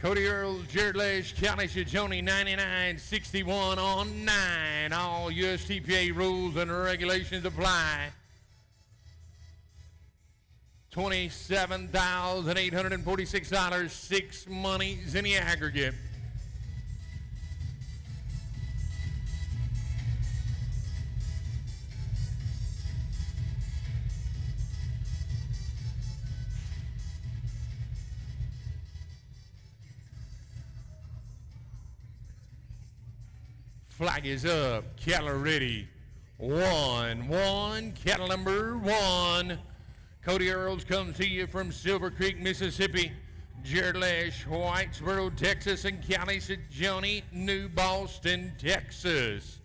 Cody Earls, Jared Lesh, County Shoshone 99-61 on 9. All USTPA rules and regulations apply. $27,846, 6 monies in the aggregate. Flag is up. Cattle are ready. 1-1. Cattle number 1. Cody Earls comes to you from Silver Creek, Mississippi. Jared Lesh, Whitesboro, Texas, and County Shoshone, New Boston, Texas.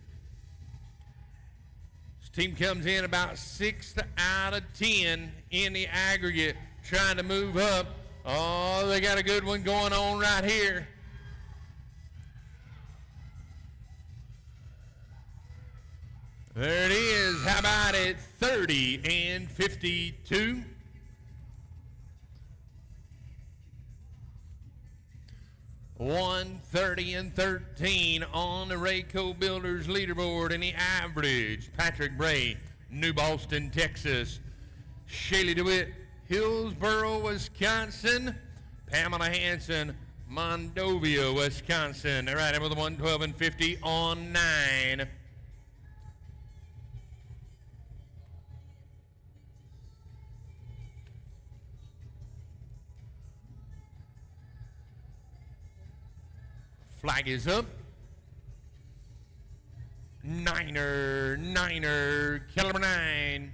This team comes in about 6th out of 10 in the aggregate, trying to move up. Oh, they got a good one going on right here. There it is. How about it? 30-52. $130-13 on the Rayco Builders leaderboard in the average. Patrick Bray, New Boston, Texas. Shaylee DeWitt, Hillsboro, Wisconsin. Pamela Hanson, Mondovia, Wisconsin. They're right in with a 112-50 on 9. Flag is up. Niner, cattle number 9.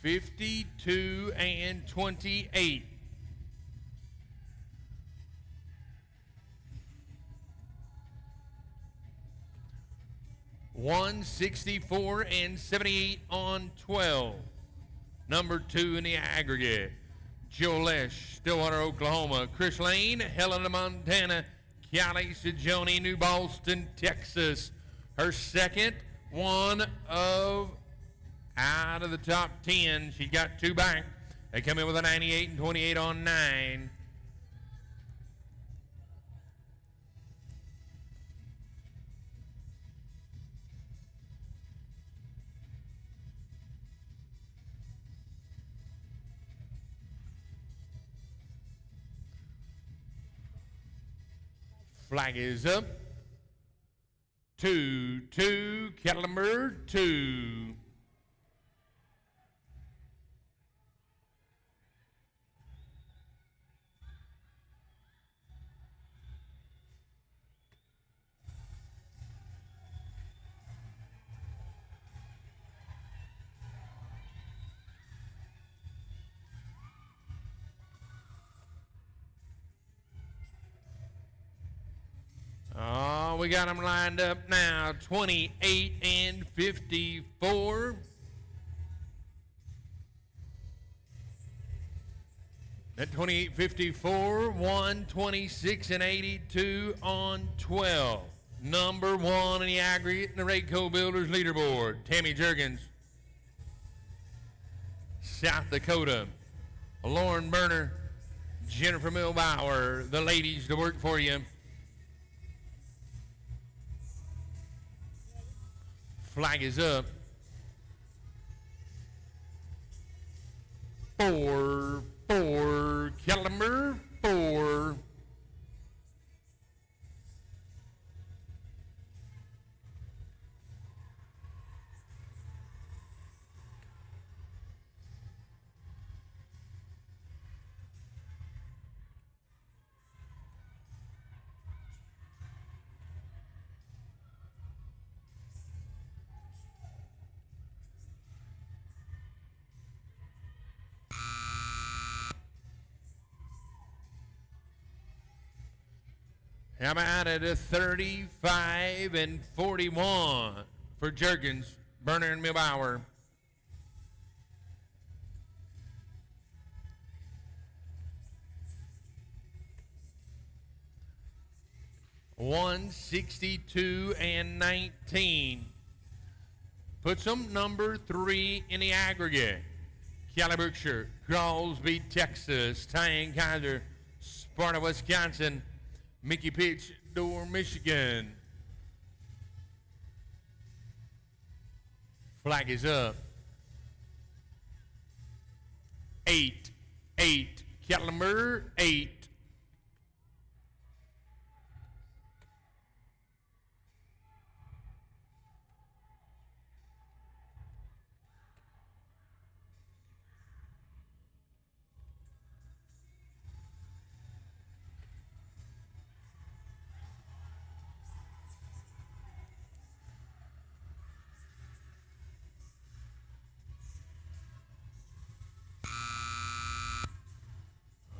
$52-28. $164-78 on 12. Number 2 in the aggregate. Joe Lesh, Stillwater, Oklahoma. Chris Lane, Helena, Montana. County Shoshone, New Boston, Texas. Her second one of out of the top 10. She got 2 back. They come in with a 98-28 on 9. Flag is up. 2-2, cattle number 2. Oh, we got them lined up now, 28-54. At 28-54, 126-82 on 12. Number 1 in the aggregate in the Rayco Builders leaderboard, Tammy Juergens. South Dakota, Lauren Berner, Jennifer Milbauer, the ladies to work for you. Flag is up. 4-4, cattle number 4. How about at a 35 and 41 for Jergens, Berner and Milbauer. $162 and 19. Puts them number 3 in the aggregate. Cali Berkshire, Crosby, Texas, Tyan Kaiser, Sparta, Wisconsin, Mickey Pitch, Door, Michigan. Flag is up. 8, cattle number 8.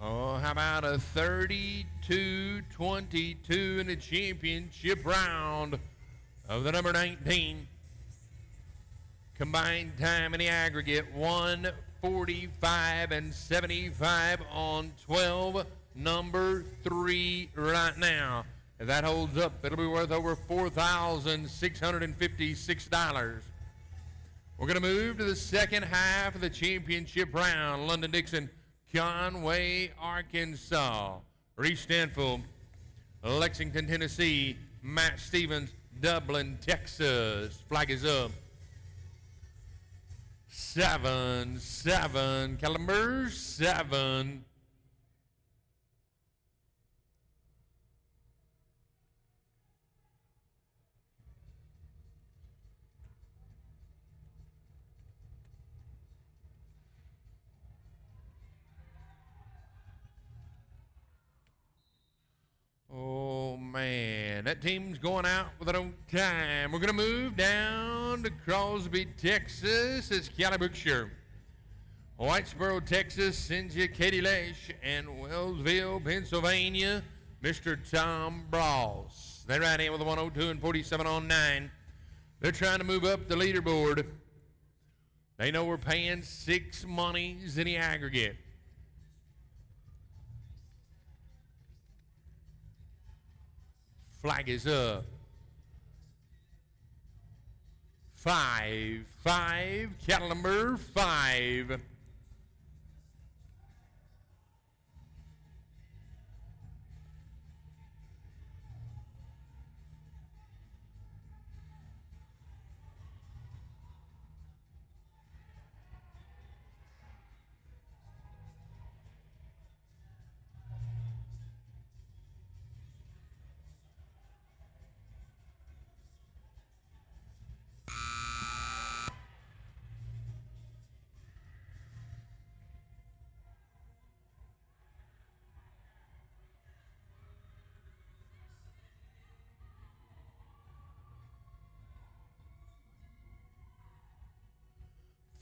Oh, how about a 32-22 in the championship round of the number 19. Combined time in the aggregate, 1:45 and 75 on 12, number 3 right now. If that holds up, it'll be worth over $4,656. We're going to move to the second half of the championship round. London-Dixon, Conway, Arkansas. Reese Stanfield, Lexington, Tennessee. Matt Stevens, Dublin, Texas. Flag is up. 7, caliber 7. Oh, man, that team's going out with their own time. We're going to move down to Crosby, Texas. It's Cali Berkshire. Whitesboro, Texas sends you Katie Lesh. And Wellsville, Pennsylvania, Mr. Tom Bross. They ride in with a 102 and 47 on 9. They're trying to move up the leaderboard. They know we're paying 6 monies in the aggregate. Flag is up. 5, cattle number 5.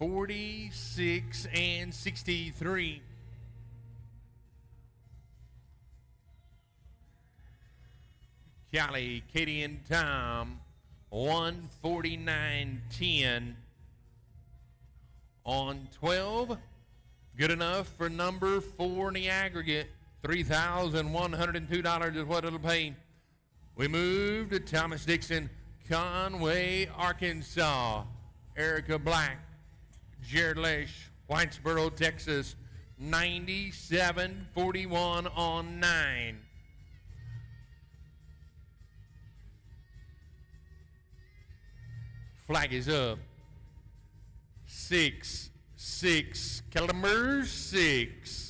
$46 and 63. Callie, Katie, and Tom, 149.10 on 12. Good enough for number 4 in the aggregate. $3,102 is what it'll pay. We move to Thomas Dixon, Conway, Arkansas. Erica Black, Jared Lesh, Whitesboro, Texas, 97.41 on 9. Flag is up. 6, caliber 6.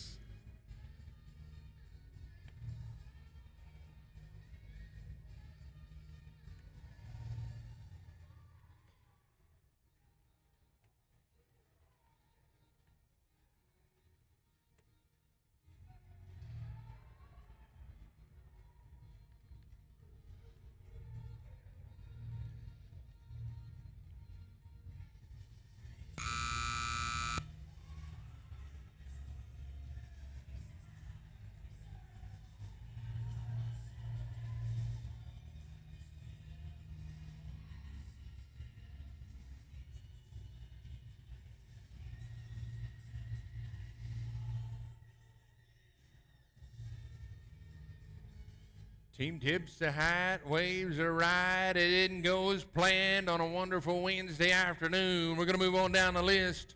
Team tips the hat, waves a right. It didn't go as planned on a wonderful Wednesday afternoon. We're going to move on down the list.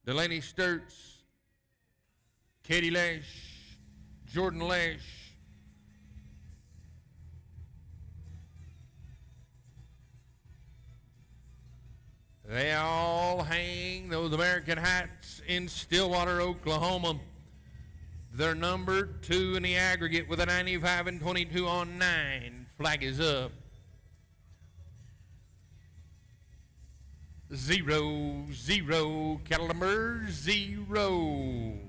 Delaney Sturts, Katie Lesh, Jordan Lesh, they all hang those American hats in Stillwater, Oklahoma. They're number 2 in the aggregate with a 95 and 22 on 9. Flag is up. 0-0, cattle number 0.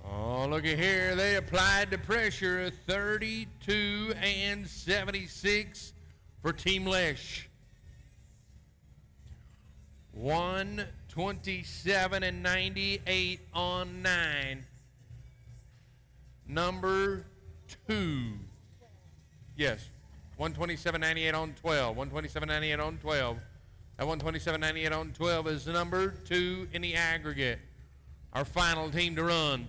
Oh, looky here. They applied the pressure. 32 and 76 for Team Lesh. 127 and 98 on 9. Number 2. Yes. 127.98 on 12. 127.98 on 12. That 127.98 on 12 is number 2 in the aggregate. Our final team to run.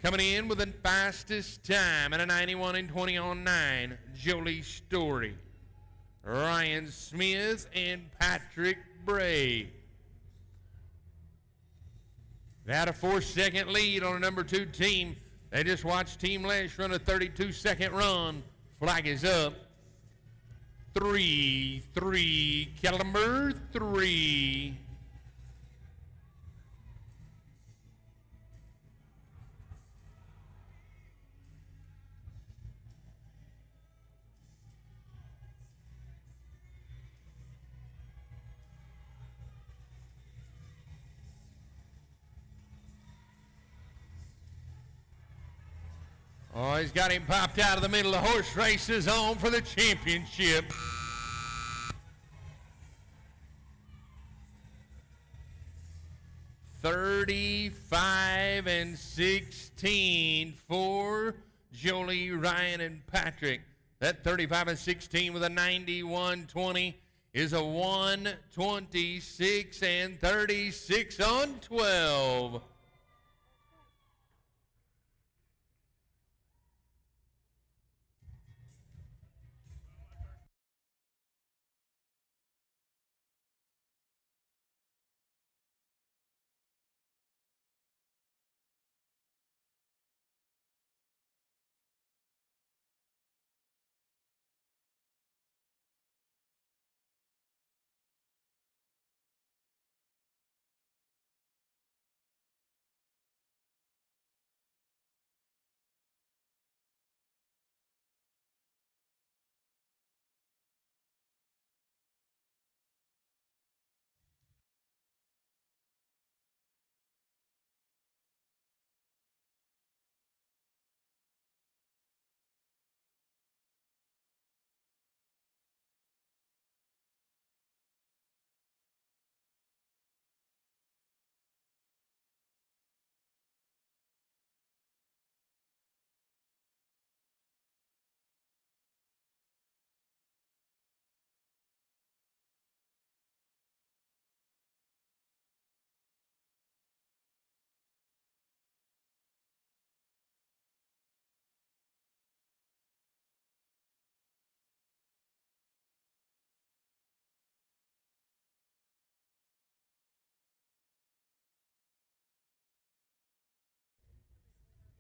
Coming in with the fastest time at a 91 and 20 on 9, Jolie Story, Ryan Smith, and Patrick Bray. They had a 4-second lead on a number 2 team. They just watched Team Lesh run a 32-second run. Flag is up. 3-3, cattle number 3. Oh, he's got him popped out of the middle. The horse race is on for the championship. $35 and 16 for Jolie, Ryan, and Patrick. That 35 and 16 with a 91-20 is a 126 and 36 on 12.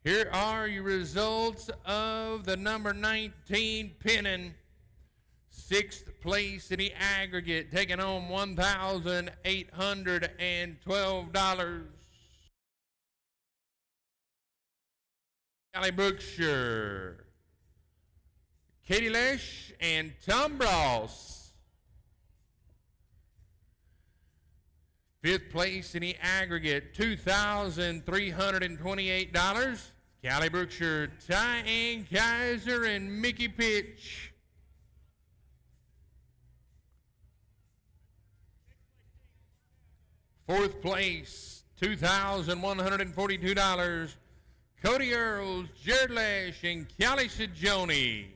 Here are your results of the number 19 pinning. 6th place in the aggregate, taking home $1,812. Callie Brookshire, Katie Lesh, and Tom Bross. 5th place in the aggregate, $2,328. Callie Brookshire, Ty Ann Kaiser, and Mickey Pitch. Fourth place, $2,142. Cody Earls, Jared Lesh, and Callie Sajoni.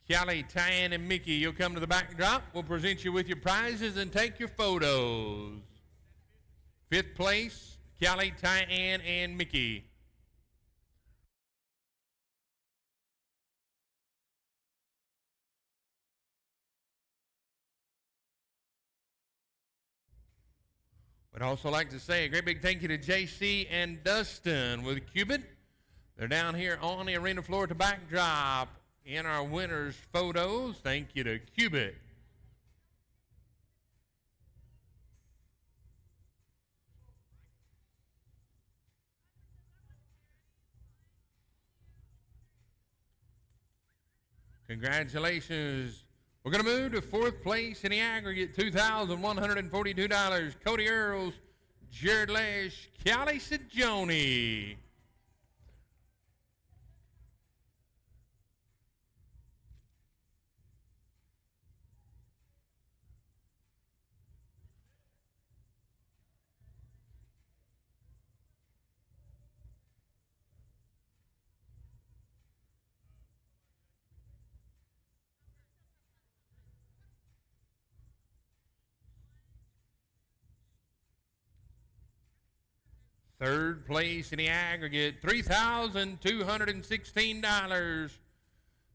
Callie, Tyann, and Mickey, you'll come to the backdrop. We'll present you with your prizes and take your photos. Fifth place, Callie, Tyann, and Mickey. Would also like to say a great big thank you to JC and Dustin with Cubit. They're down here on the arena floor to backdrop in our winners' photos. Thank you to Cubit. Congratulations. We're going to move to fourth place in the aggregate, $2,142. Cody Earls, Jared Lesh, Callie Sajoni. Third place in the aggregate, $3,216.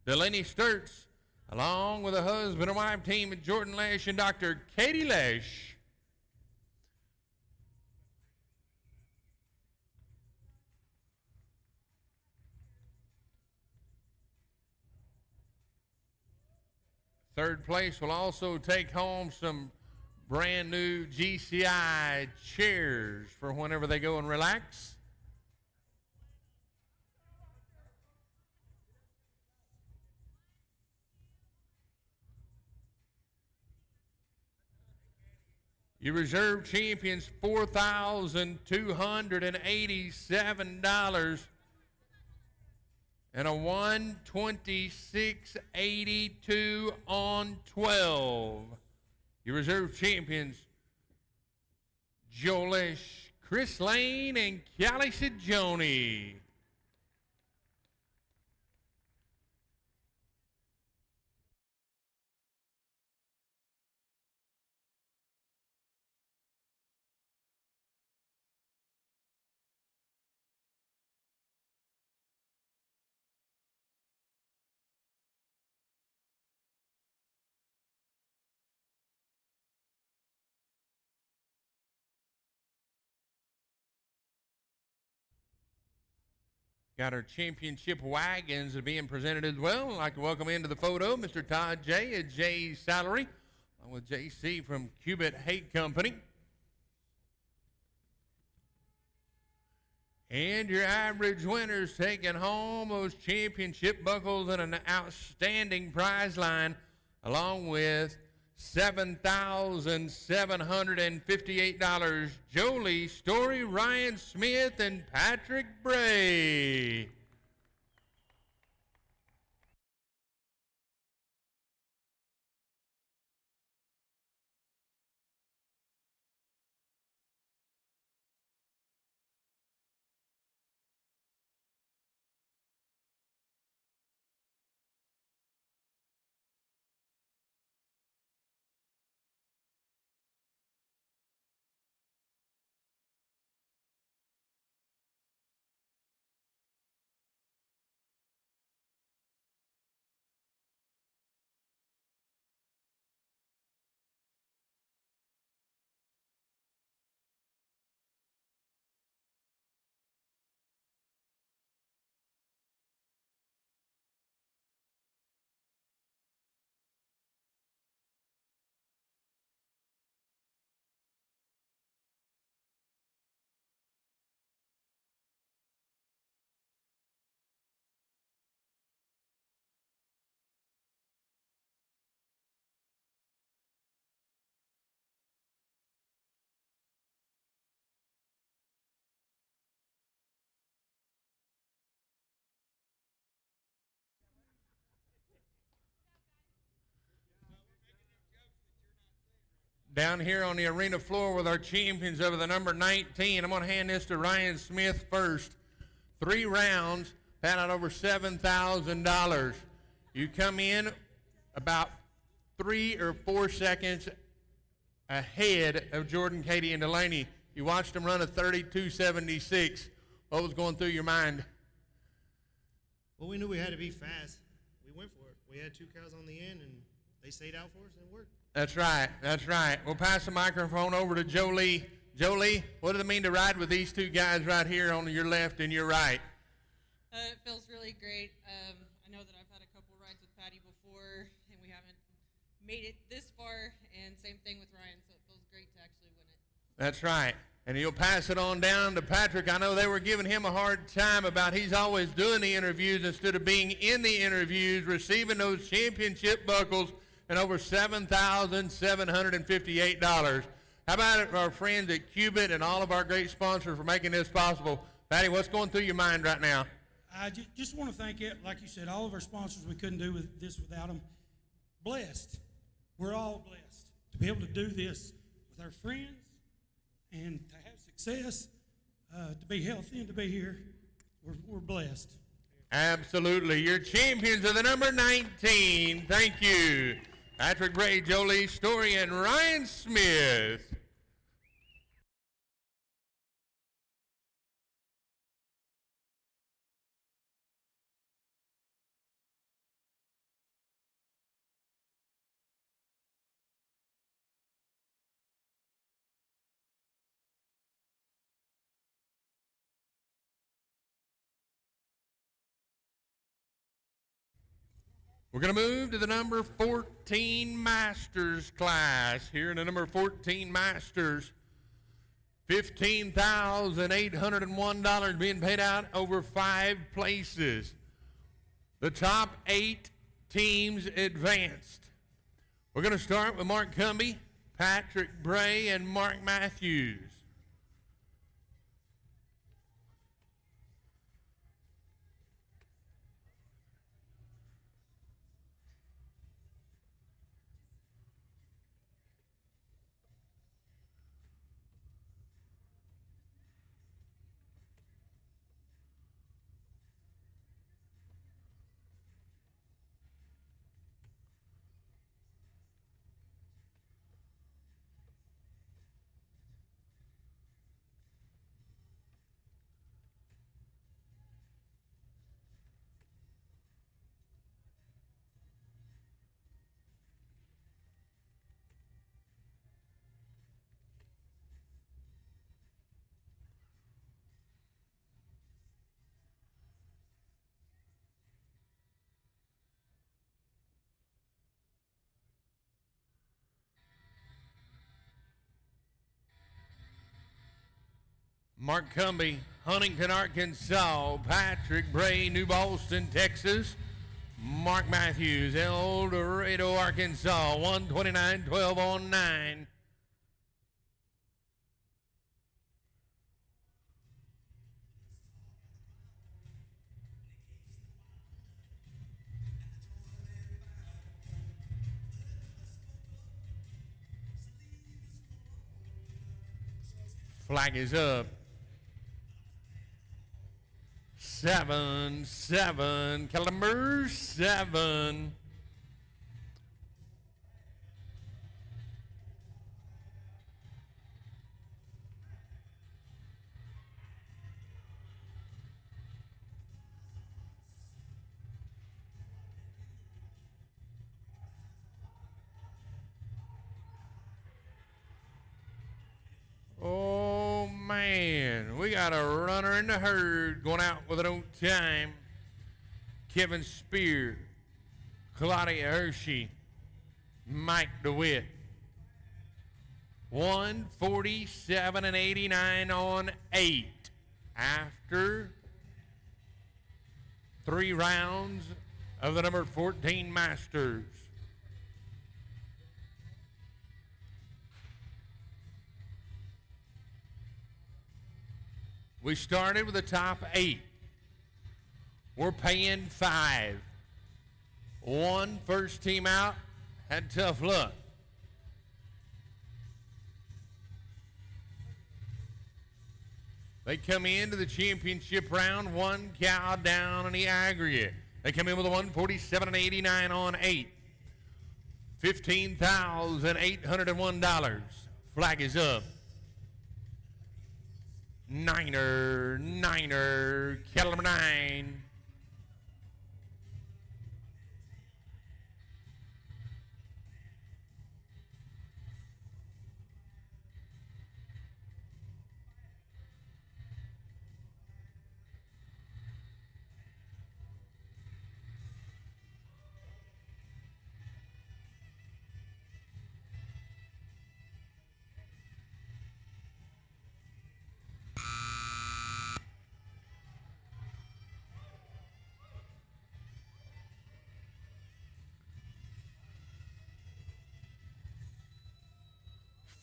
Delaney Sturts, along with a husband and wife team of Jordan Lesh and Dr. Katie Lesh. Third place will also take home some brand new GCI chairs for whenever they go and relax. Your reserve champions, $4,287 and a 126.82 on 12. Your reserve champions, Joe Lesh, Chris Lane, and Callie Sajoni. Got our championship wagons are being presented as well. I'd like to welcome into the photo Mr. Todd J. at Jay's Salary, along with JC from Cubit Hate Company. And your average winners taking home those championship buckles and an outstanding prize line, along with $7,758. Jolie Story, Ryan Smith, and Patrick Bray. down here on the arena floor with our champions over the number 19. I'm going to hand this to Ryan Smith first. 3 rounds, paid out over $7,000. You come in about 3 or 4 seconds ahead of Jordan, Katie, and Delaney. You watched them run a 32.76. What was going through your mind? Well, we knew we had to be fast. We went for it. We had 2 cows on the end, and they stayed out for us, and it worked. That's right. That's right. We'll pass the microphone over to Jolie. Jolie, what does it mean to ride with these 2 guys right here on your left and your right? It feels really great. I know that I've had a couple rides with Patty before, and we haven't made it this far, and same thing with Ryan, so it feels great to actually win it. That's right. And you'll pass it on down to Patrick. I know they were giving him a hard time about he's always doing the interviews instead of being in the interviews, receiving those championship buckles and over $7,758. How about our friends at Cubit and all of our great sponsors for making this possible? Patty, what's going through your mind right now? I just want to thank it, like you said, all of our sponsors. We couldn't do this without them. Blessed. We're all blessed to be able to do this with our friends and to have success, to be healthy and to be here. We're blessed. Absolutely. Your champions are the number 19. Thank you. Patrick Bray, Jolie Story, and Ryan Smith. We're going to move to the number 14 Masters class. Here in the number 14 Masters, $15,801 being paid out over 5 places. The top 8 teams advanced. We're going to start with Mark Cumby, Patrick Bray, and Mark Matthews. Mark Cumby, Huntington, Arkansas. Patrick Bray, New Boston, Texas. Mark Matthews, El Dorado, Arkansas. 129.12 on 9. Flag is up. 7, caliber 7. Oh, man. We got a runner in the herd going out with an own time. Kevin Spear, Claudia Hershey, Mike DeWitt. 147.89 on 8 after 3 rounds of the number 14 Masters. We started with the top 8. We're paying 5. 1 first team out, had tough luck. They come into the championship round, 1 cow down in the aggregate. They come in with a 147.89 on 8. $15,801. Flag is up. Niner, cattle number 9.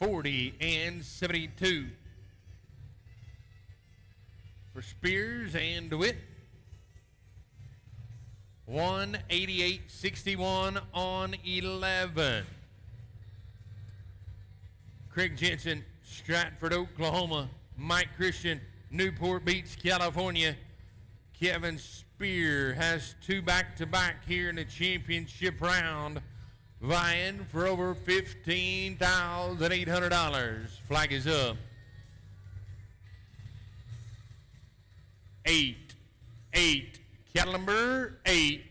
$40.72 for Spears and DeWitt. 188.61 on 11. Craig Jensen, Stratford, Oklahoma. Mike Christian, Newport Beach, California. Kevin Spear has 2 back-to-back here in the championship round, vying for over $15,800. Flag is up. 8. Cattle number 8.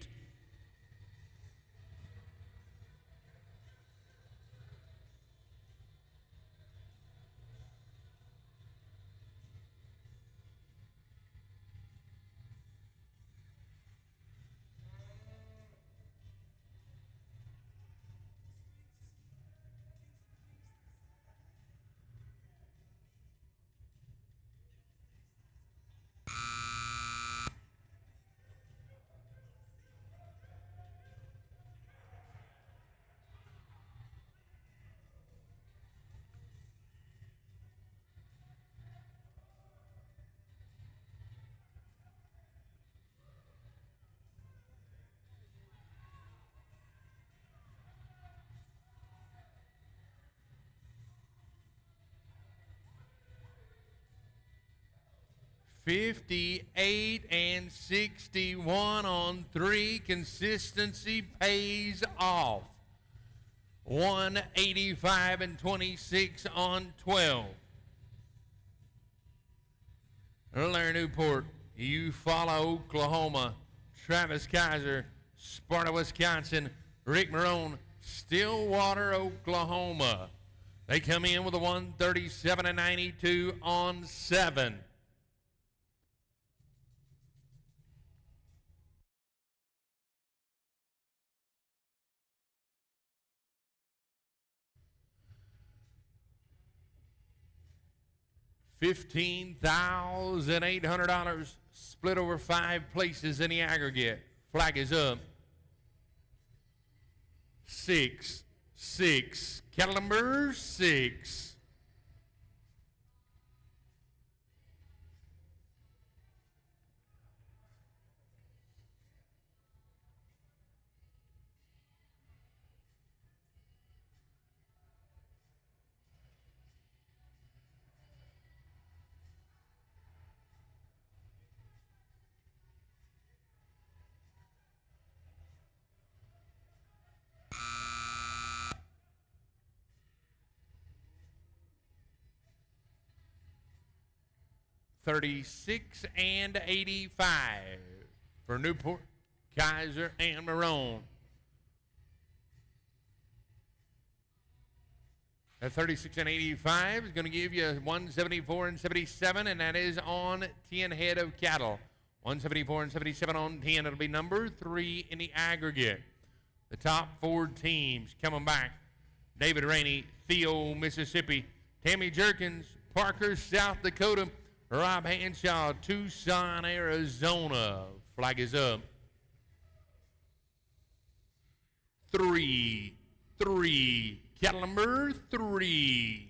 $58.61 on 3. Consistency pays off. 185.26 on 12. Larry Newport, Eufaula, Oklahoma. Travis Kaiser, Sparta, Wisconsin. Rick Marone, Stillwater, Oklahoma. They come in with a 137.92 on 7. $15,800 split over 5 places in the aggregate. Flag is up. 6. Cattle number 6. $36.85 for Newport, Kaiser, and Marone. That 36.85 is going to give you 174.77, and that is on 10 head of cattle. 174.77 on 10. It'll be number 3 in the aggregate. The top 4 teams coming back: David Rainey, Theo, Mississippi; Tammy Jerkins, Parker, South Dakota; Rob Hanshaw, Tucson, Arizona. Flag is up. 3. Cattle number 3.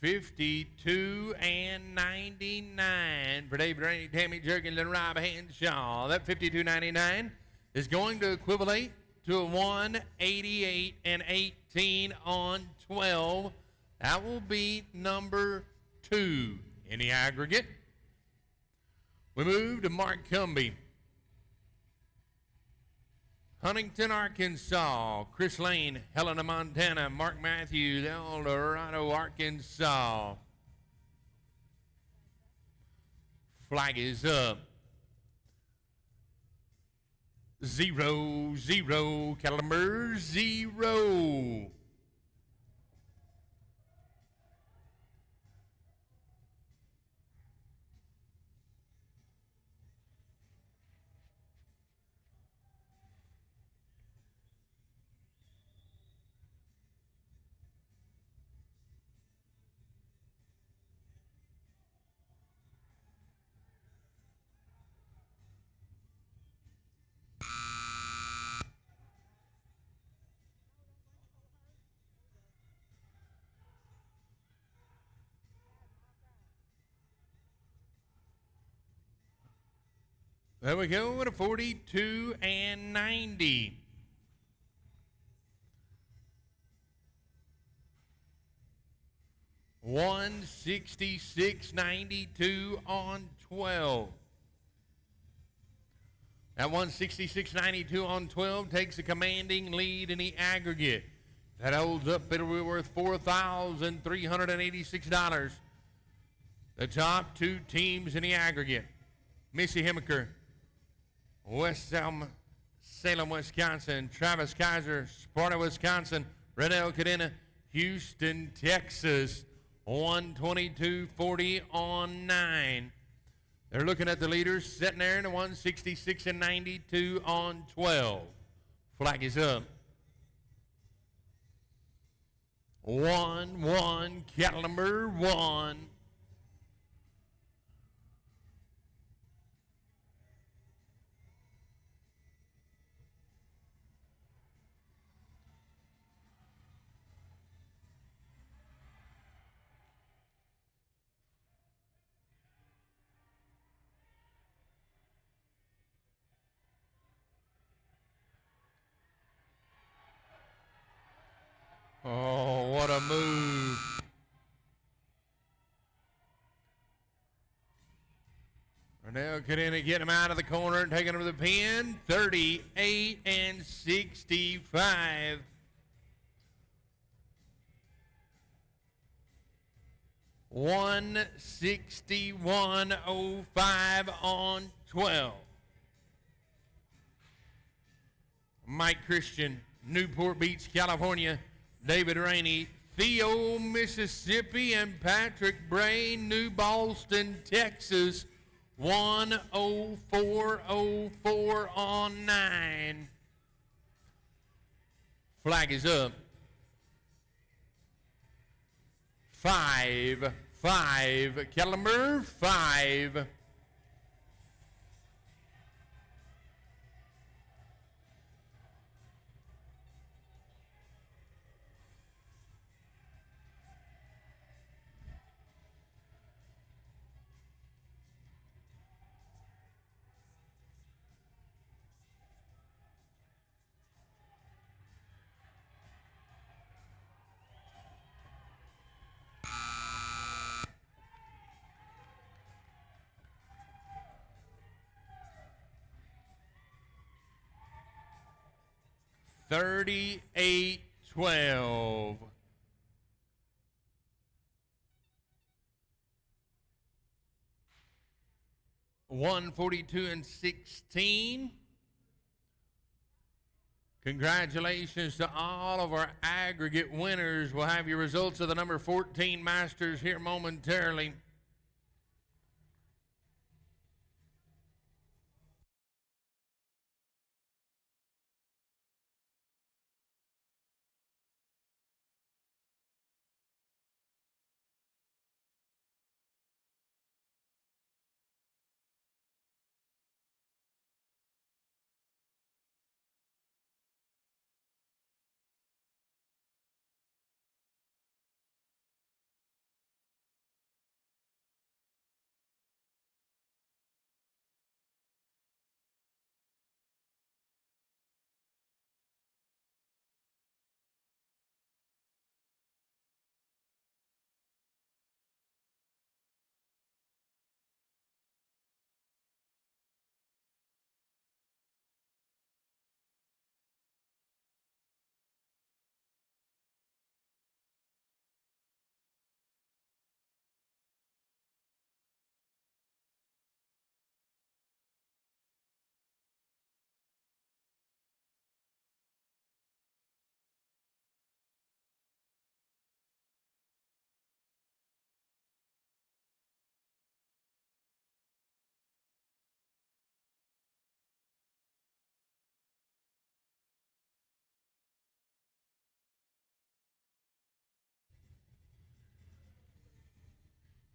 52 and 99 for David Rainey, Tammy Jerkins, and Rob Henshaw. That 52.99 is going to equivalent to a 188 and 18 on 12. That will be number 2 in the aggregate. We move to Mark Cumbie. Huntington, Arkansas. Chris Lane, Helena, Montana. Mark Matthews, El Dorado, Arkansas. Flag is up. 0-0, caliber 0. There we go with a 42 and 90. $166.92 on 12. That $166.92 on 12 takes a commanding lead in the aggregate. That holds up, it'll be worth $4,386. The top 2 teams in the aggregate. Missy Himmaker, West Salem, Wisconsin. Travis Kaiser, Sparta, Wisconsin. Renell Cadena, Houston, Texas. 122.40 on 9. They're looking at the leaders sitting there in the 166 and 92 on 12. Flag is up. 1-1, cattle number 1. Oh, what a move. Renell Cadena getting him out of the corner and taking him to the pin. 38 and 65. $161.05 on 12. Mike Christian, Newport Beach, California. David Rainey, Theo, Mississippi, and Patrick Bray, New Boston, Texas. 104.04 on 9. Flag is up. 5, caliber 5. $38.12. $142 and 16. Congratulations to all of our aggregate winners. We'll have your results of the number 14 Masters here momentarily.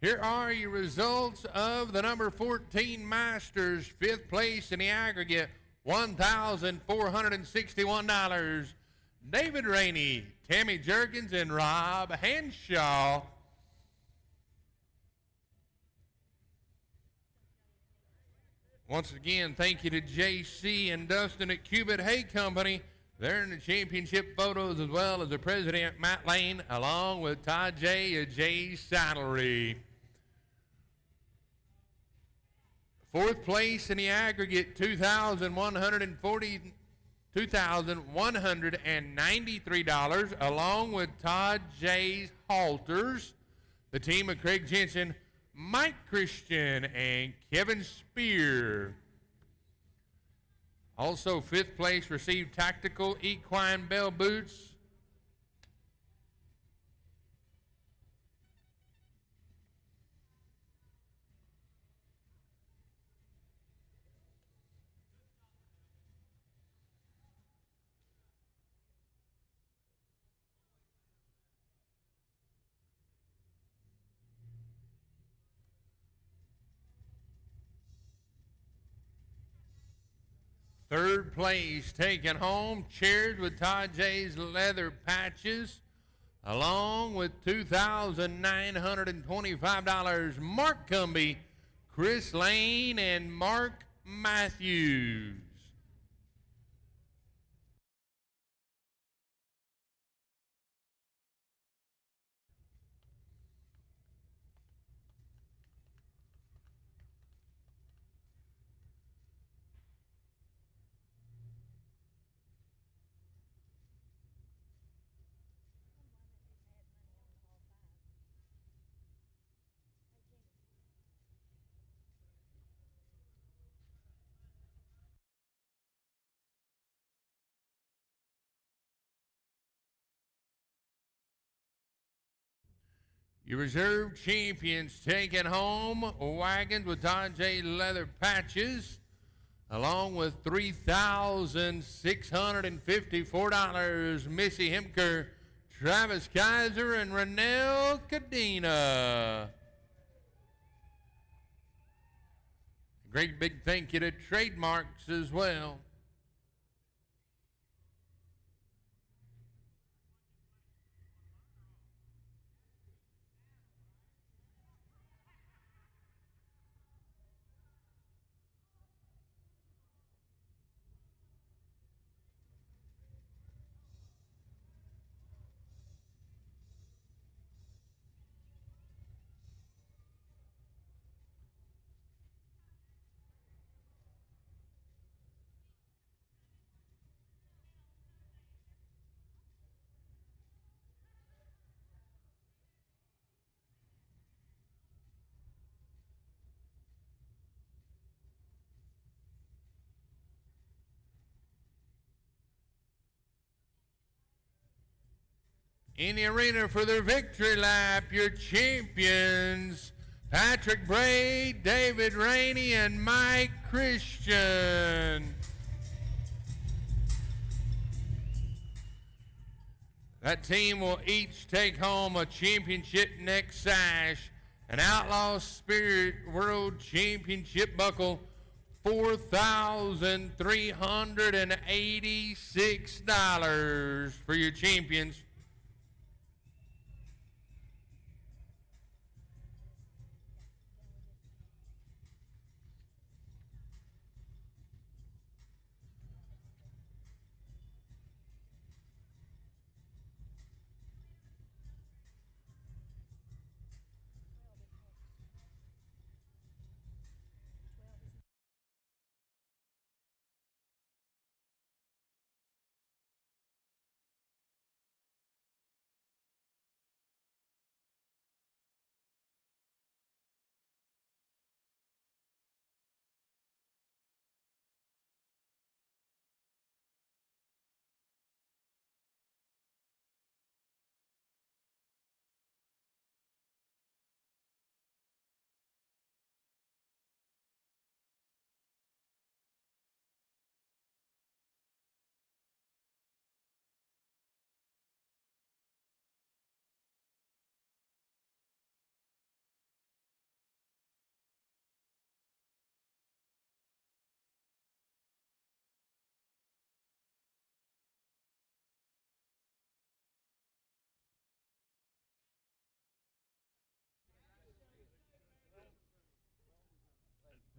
Here are your results of the number 14 Masters, 5th place in the aggregate, $1,461. David Rainey, Tammy Jerkins, and Rob Henshaw. Once again, thank you to JC and Dustin at Cubit Hay Company. They're in the championship photos, as well as the president, Matt Lane, along with Todd J. at Jay's Saddlery. 4th place in the aggregate, $2,193, along with Todd J's Halters. The team of Craig Jensen, Mike Christian, and Kevin Spear. Also, 5th place received Tactical Equine Bell Boots. Third place taken home, chairs with Todd J's Leather Patches, along with $2,925, Mark Cumby, Chris Lane, and Mark Matthews. Your reserve champions taking home wagons with Todd J Leather Patches, along with $3,654, Missy Hemker, Travis Kaiser, and Renelle Cadena. A great big thank you to Trademarks as well. In the arena for their victory lap, your champions, Patrick Braid, David Rainey, and Mike Christian. That team will each take home a championship neck sash, an Outlaw Spirit World Championship buckle, $4,386 for your champions.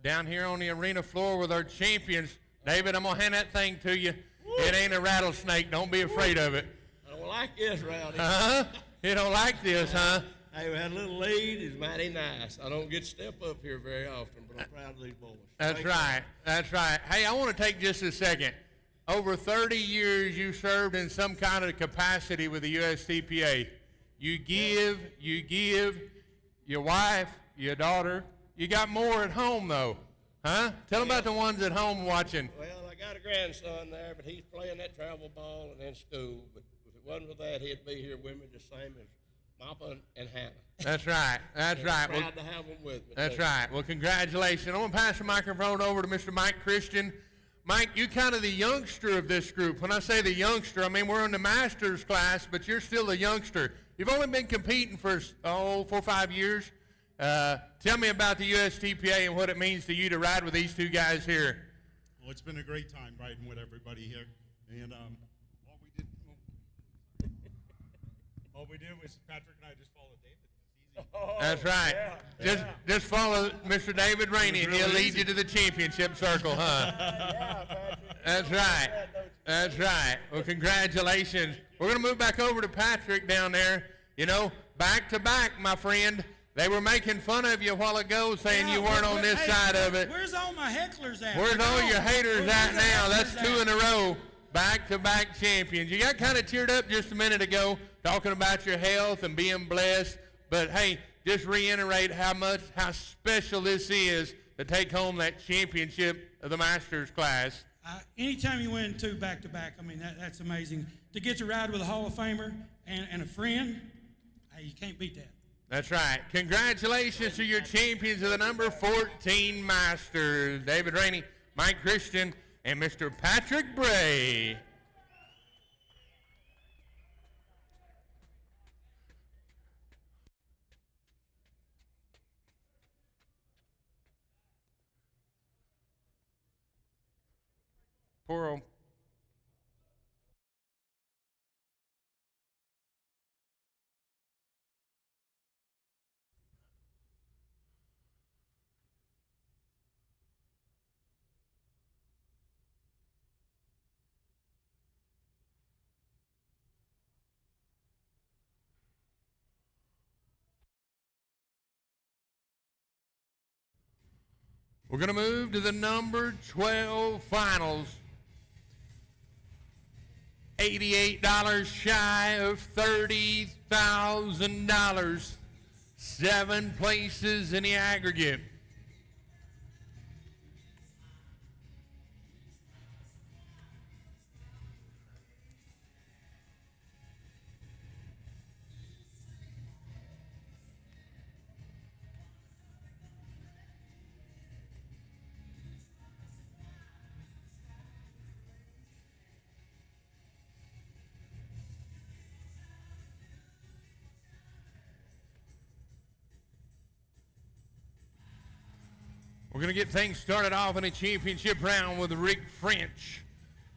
down here on the arena floor with our champions. David, I'm going to hand that thing to you. Woo. It ain't a rattlesnake. Don't be afraid of it. I don't like this, Rowdy. Uh-huh. You don't like this, huh? Hey, we had a little lead. It's mighty nice. I don't get to step up here very often, but I'm proud of these boys. That's right. That's right. Hey, I want to take just a second. Over 30 years, you served in some kind of capacity with the USTPA. You give, your wife, your daughter. You got more at home, though. Huh? Tell them about the ones at home watching. Well, I got a grandson there, but he's playing that travel ball and in school. But if it wasn't for that, he'd be here with me the same as Mappa and Hannah. That's right. That's right. I'm proud to have them with me. That's right. Well, congratulations. I'm going to pass the microphone over to Mr. Mike Christian. Mike, you're kind of the youngster of this group. When I say the youngster, I mean we're in the master's class, but you're still the youngster. You've only been competing for, 4 or 5 years. Tell me about the USTPA and what it means to you to ride with these two guys here. Well, it's been a great time riding with everybody here. And all we did was Patrick and I just followed David. It's easy. Oh, That's right. Yeah. Just follow Mr. David Rainey, and he'll lead you to the championship circle, huh? Yeah, Patrick. That's right. That's right. Well, congratulations. We're going to move back over to Patrick down there. You know, back to back, my friend. They were making fun of you a while ago, saying you weren't on this side of it. Where's all my hecklers at? Where's all your haters at now? That's 2 in a row. Back-to-back champions. You got kind of teared up just a minute ago talking about your health and being blessed. But, hey, just reiterate how special this is to take home that championship of the Masters class. Anytime you win 2 back-to-back, I mean, that's amazing. To get to ride with a Hall of Famer and a friend, hey, you can't beat that. That's right. Congratulations to your champions of the number 14 Masters, David Rainey, Mike Christian, and Mr. Patrick Bray. Poor old. We're going to move to the number 12 finals. $88 shy of $30,000. 7 places in the aggregate. We're going to get things started off in a championship round with Rick French,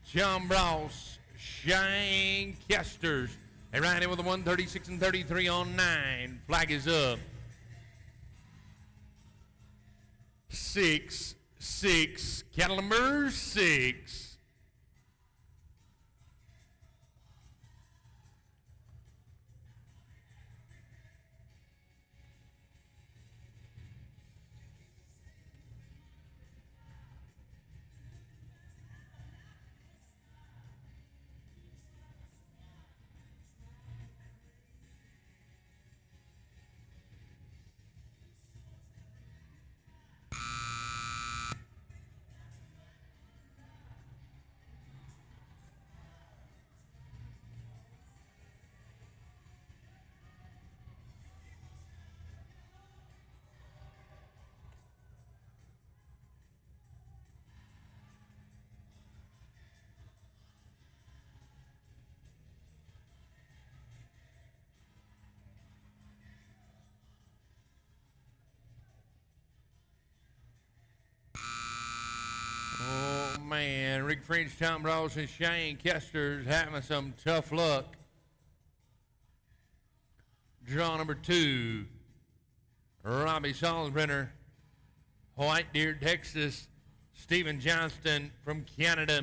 John Bross, Shane Kesters. They ride in with a 136 and 33 on 9. Flag is up. 6, 6, cattle number 6. Man, Rick French, Tom Ross, and Shane Kester's having some tough luck. Draw number 2, Robbie Salzbrenner, White Deer, Texas, Stephen Johnston. From Canada,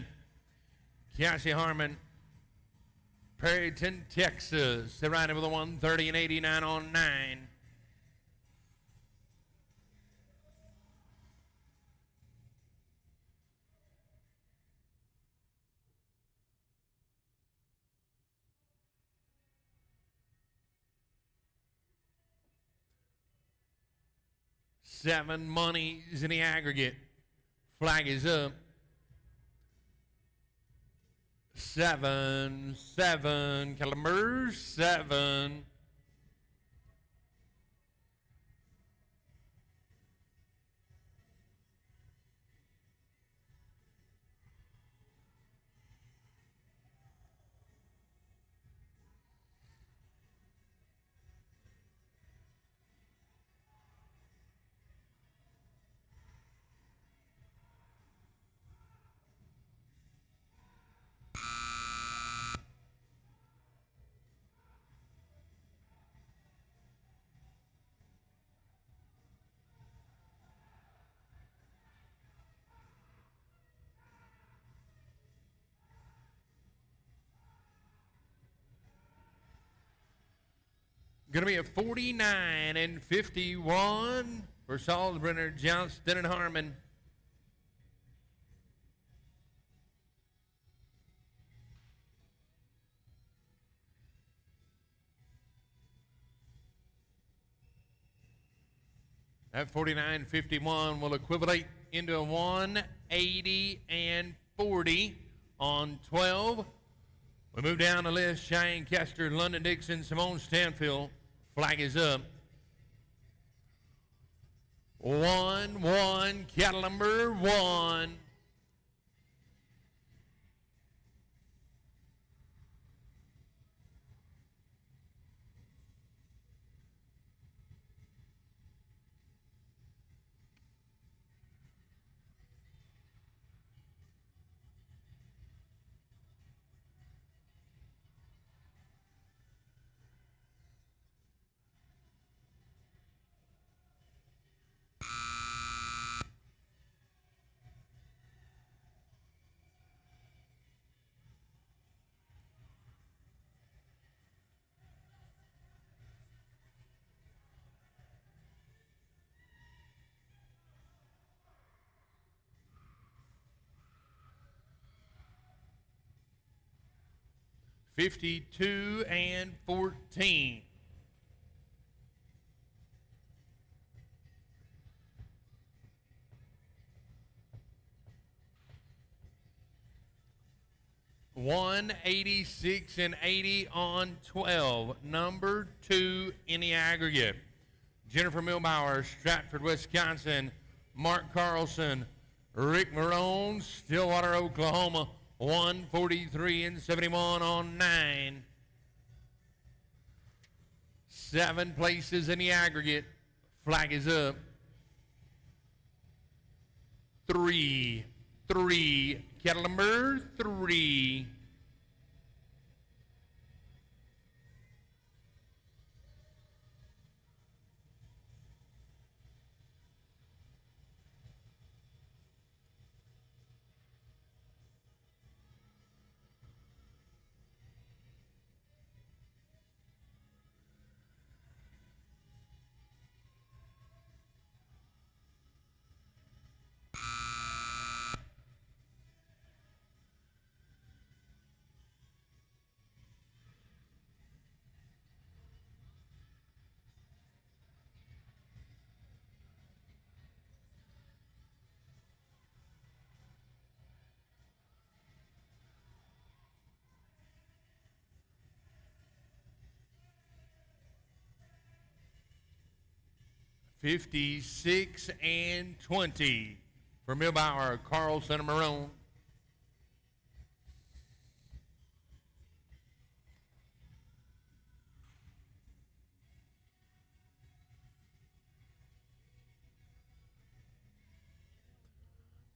Cassie Harmon. Perryton, Texas. They're riding with a 130 and 89 on 9. Seven monies in the aggregate. Flag is up. 7, 7, caliber 7. Going to be a 49 and 51 for Salzbrenner, Johnston, and Harmon. That 49.51 will equivalent into a 180 and 40 on 12. We move down the list. Cheyenne Kester, London Dixon, Simone Stanfield. Flag is up. 1-1, cattle number 1. $52 and 14. $186 and 80 on 12. Number 2 in the aggregate. Jennifer Milbauer, Stratford, Wisconsin. Mark Carlson, Rick Marone, Stillwater, Oklahoma. 143 and 71 on 9. 7 places in the aggregate. Flag is up. 3, cattle number 3. $56 and 20 for Milbauer, Carlson, and Marone.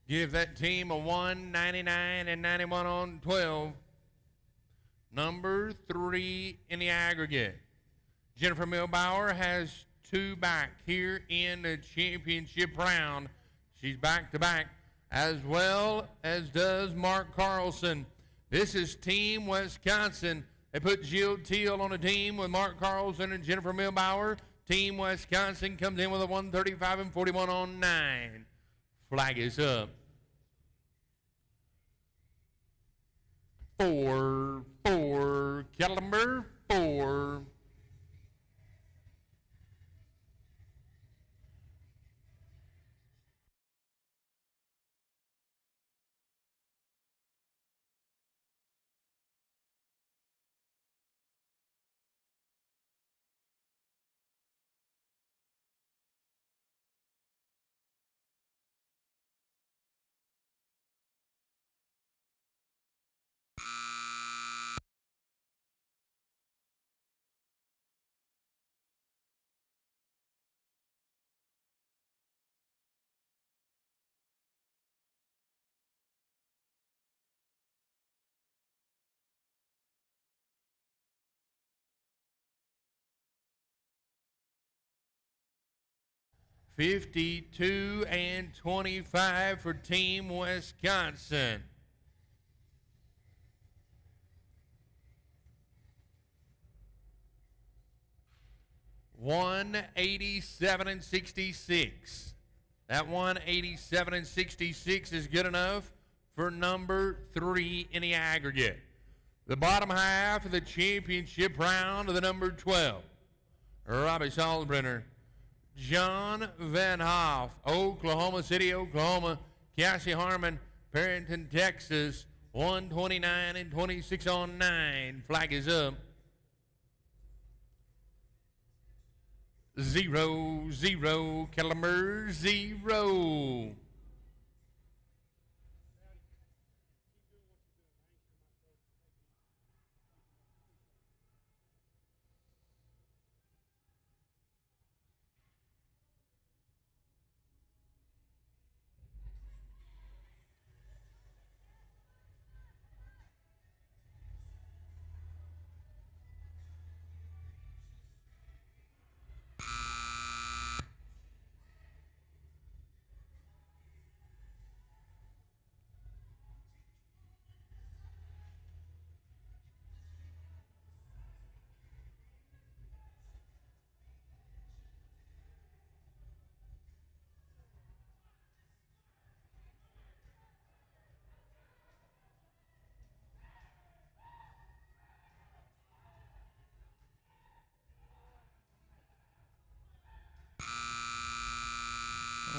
Give that team a 199 and 91 on 12. Number 3 in the aggregate. Jennifer Milbauer has 2 back here in the championship round. She's back to back, as well as does Mark Carlson. This is Team Wisconsin. They put Jill Teal on a team with Mark Carlson and Jennifer Milbauer. Team Wisconsin comes in with a 135 and 41 on 9. Flag is up. 4, cattle number 4. $52 and $25 for Team Wisconsin. $187 and $66. That $187 and $66 is good enough for number 3 in the aggregate. The bottom half of the championship round of the number 12. Robbie Salzbrenner, John Van Hoff, Oklahoma City, Oklahoma. Cassie Harmon, Perrington, Texas, 129 and 26 on 9. Flag is up. 0-0, cattle number 0.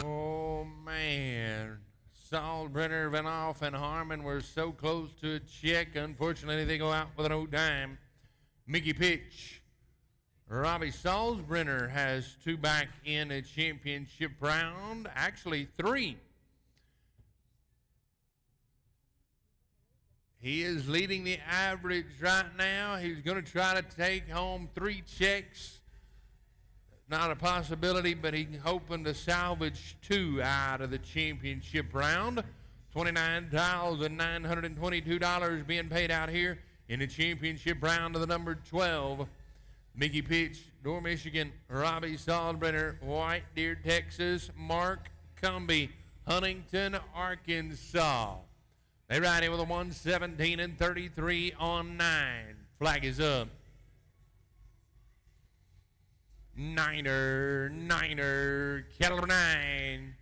Oh, man. Salzbrenner, Van Hoff, and Harmon were so close to a check. Unfortunately, they go out with an old dime. Mickey pitch. Robbie Salzbrenner has 2 back in a championship round. Actually, 3. He is leading the average right now. He's going to try to take home 3 checks. Not a possibility, but he's hoping to salvage 2 out of the championship round. $29,922 being paid out here in the championship round of the number 12. Mickey Pitch, Door, Michigan. Robbie Salzbrenner, White Deer, Texas. Mark Cumbie, Huntington, Arkansas. They ride in with a 117 and 33 on 9. Flag is up. Niner, cattle number 9.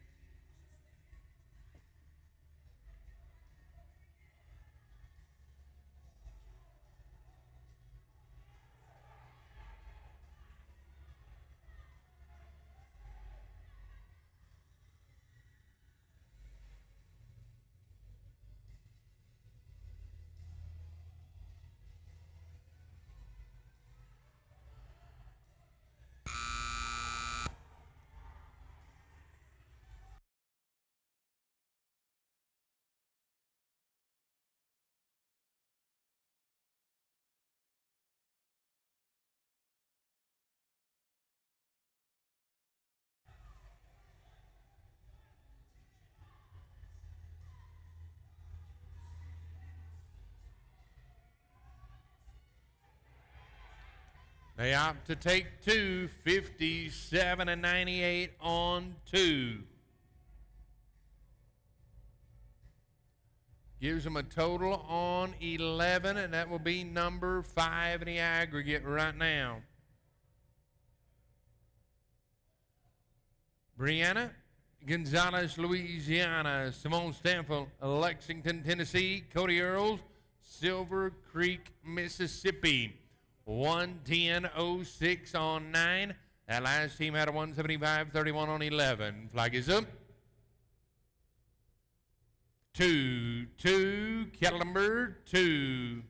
They opt to take 2, 57 and 98 on 2. Gives them a total on 11, and that will be number 5 in the aggregate right now. Brianna Gonzalez, Louisiana. Simone Stanfield, Lexington, Tennessee. Cody Earls, Silver Creek, Mississippi. 1:10:06 on 9. That last team had a 1:75:31 on 11. Flag is up. 2, cattle number 2.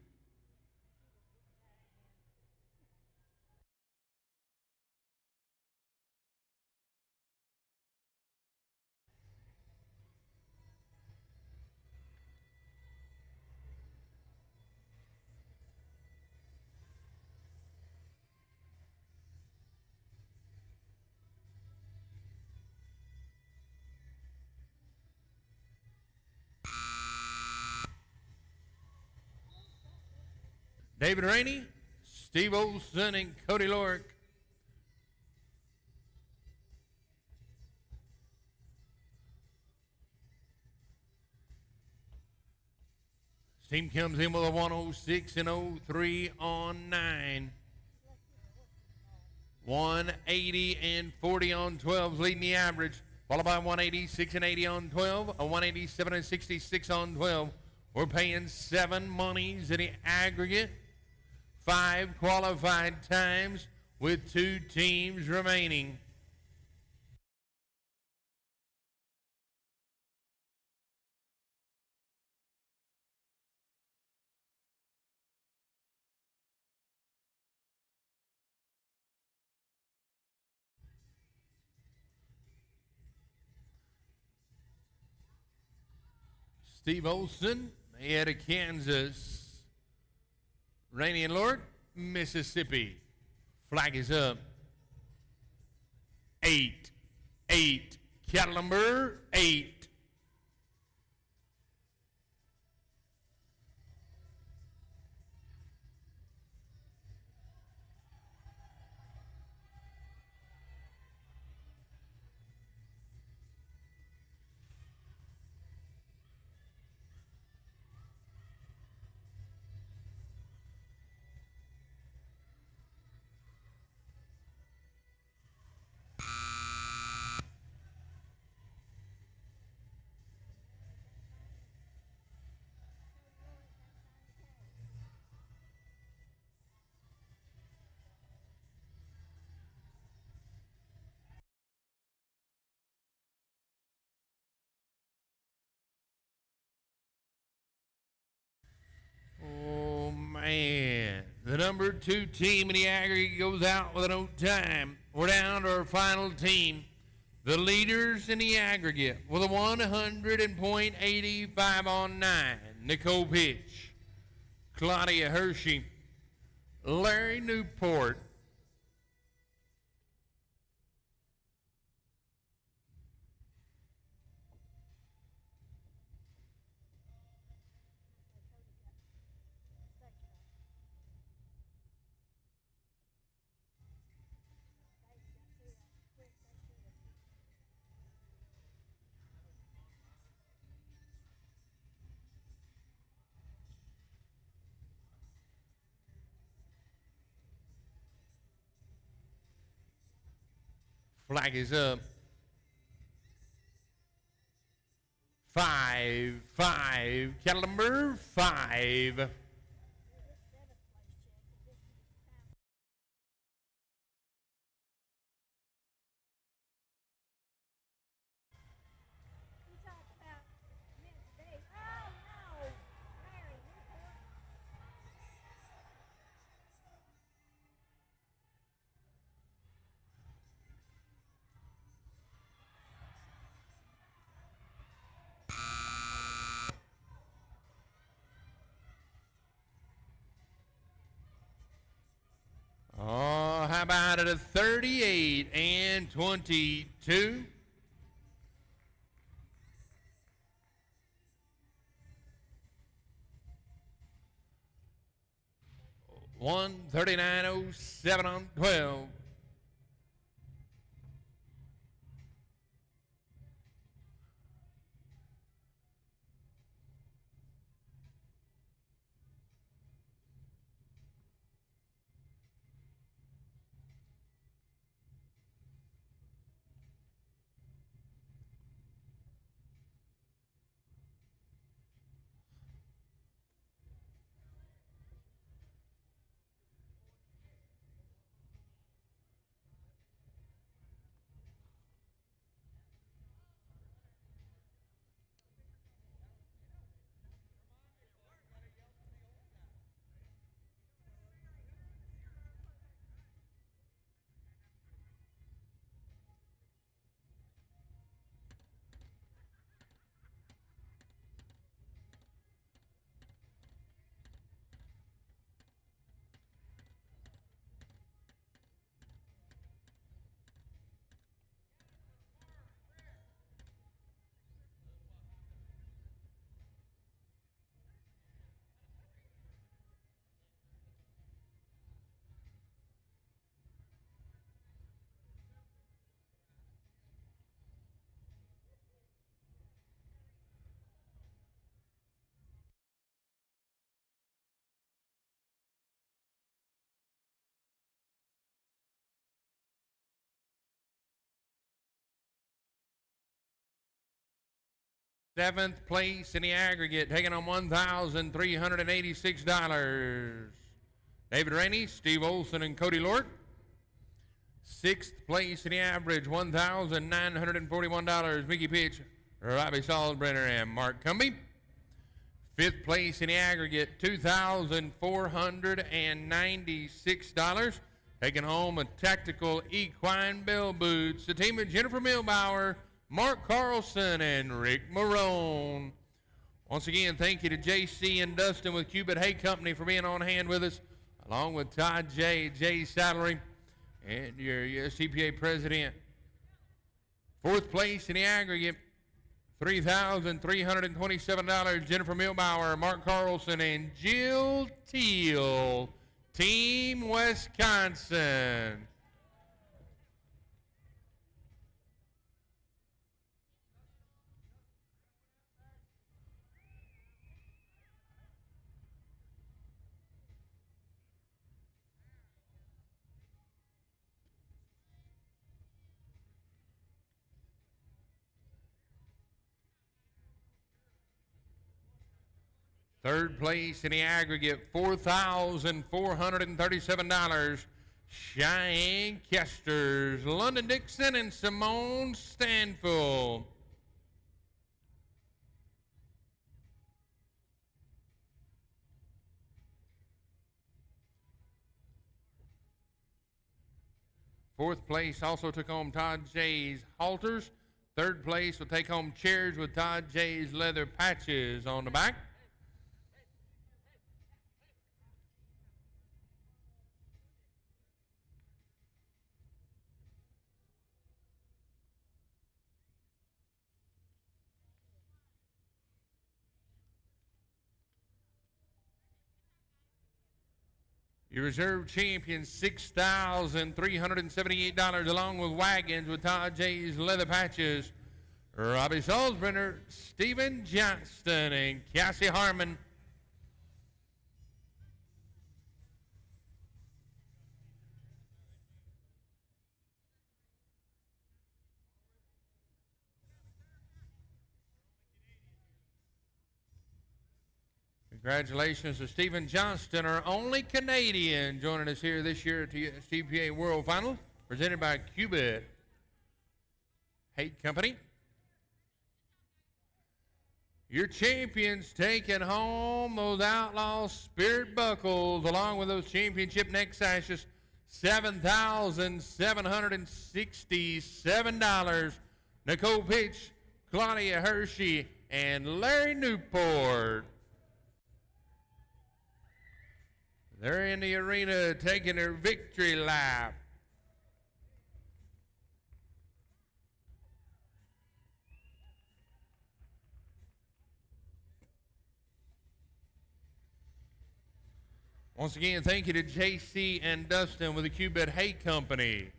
David Rainey, Steve Olson, and Cody Lorick. This team comes in with a 106 and 03 on 9. 180 and 40 on 12 leading the average, followed by 186 and 80 on 12, a 187 and 66 on 12. We're paying 7 monies in the aggregate. 5 qualified times with 2 teams remaining. Steve Olson, head of Kansas. Rainey and Lord, Mississippi. Flag is up. 8, cattle number 8. Oh, man. The number 2 team in the aggregate goes out with no time. We're down to our final team. The leaders in the aggregate with a 100.85 on 9. Nicole Pitch, Claudia Hershey, Larry Newport, flag is up. 5, cattle number 5. Oh, how about it? A 38 and 22. One 39.07 on 12. Seventh place in the aggregate, taking on $1,386. David Rainey, Steve Olson, and Cody Lort. Sixth place in the average, $1,941. Mickey Pitch, Robbie Salzbrenner, and Mark Cumby. Fifth place in the aggregate, $2,496. Taking home a tactical equine bell boots. The team of Jennifer Milbauer, Mark Carlson, and Rick Marone. Once again, thank you to JC and Dustin with Cubitt Hay Company for being on hand with us, along with Todd J. Saddlery, and your USTPA president. Fourth place in the aggregate, $3,327. Jennifer Milbauer, Mark Carlson, and Jill Teal, Team Wisconsin. Third place in the aggregate, $4,437. Cheyenne Kesters, London Dixon, and Simone Stanfield. Fourth place also took home Todd J's halters. Third place will take home chairs with Todd J's leather patches on the back. Your reserve champion, $6,378, along with wagons with Todd J's leather patches. Robbie Salzbrenner, Stephen Johnston, and Cassie Harmon. Congratulations to Stephen Johnston, our only Canadian, joining us here this year at the USTPA World Final, presented by Cubitt Hay Company. Your champions taking home those Outlaw Spirit buckles, along with those championship neck sashes, $7,767. Nicole Pitch, Claudia Hershey, and Larry Newport. They're in the arena taking their victory lap. Once again, thank you to JC and Dustin with the Cubitt Hay Company,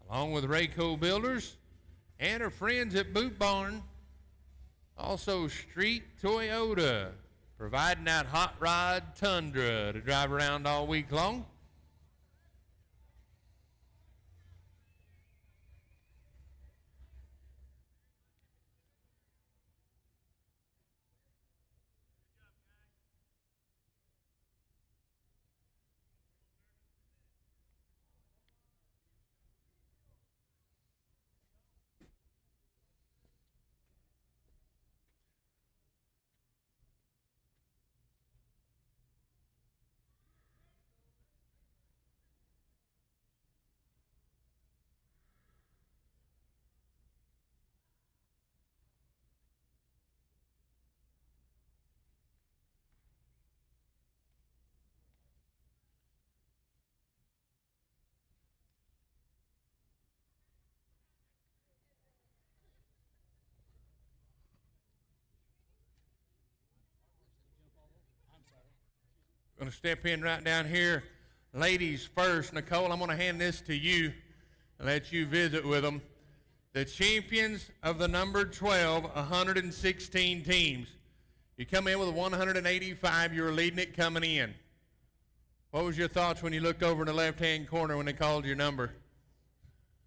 along with Rayco Builders and our friends at Boot Barn. Also, Street Toyota, providing that hot rod Tundra to drive around all week long. Going to step in right down here. Ladies first. Nicole, I'm going to hand this to you and let you visit with them. The champions of the number 12, 116 teams. You come in with 185. You were leading it coming in. What was your thoughts when you looked over in the left-hand corner when they called your number?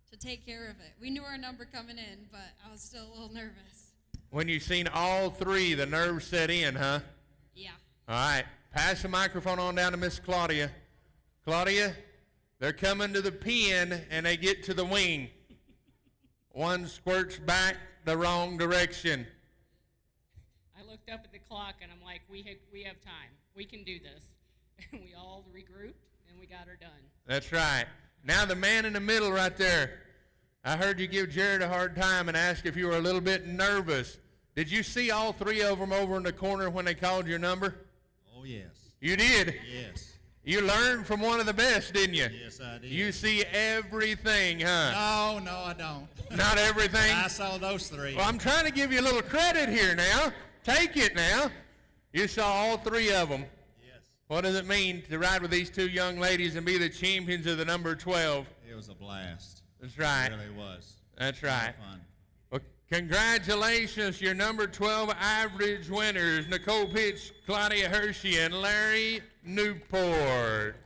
To take care of it. We knew our number coming in, but I was still a little nervous. When you seen all three, the nerves set in, huh? Yeah. All right. Pass the microphone on down to Miss Claudia. Claudia, they're coming to the pen, and they get to the wing. One squirts back the wrong direction. I looked up at the clock, and I'm like, we have time. We can do this. And we all regrouped, and we got her done. That's right. Now the man in the middle right there. I heard you give Jared a hard time and ask if you were a little bit nervous. Did you see all three of them over in the corner when they called your number? Oh, yes. You did? Yes. You learned from one of the best, didn't you? Yes, I did. You see everything, huh? No, I don't. Not everything? I saw those three. Well, I'm trying to give you a little credit here now. Take it now. You saw all three of them. Yes. What does it mean to ride with these two young ladies and be the champions of the number 12? It was a blast. That's right. It really was. That's A lot right. of fun. Well, congratulations, your number 12 average winners, Nicole Pitts, Claudia Hershey, and Larry Newport.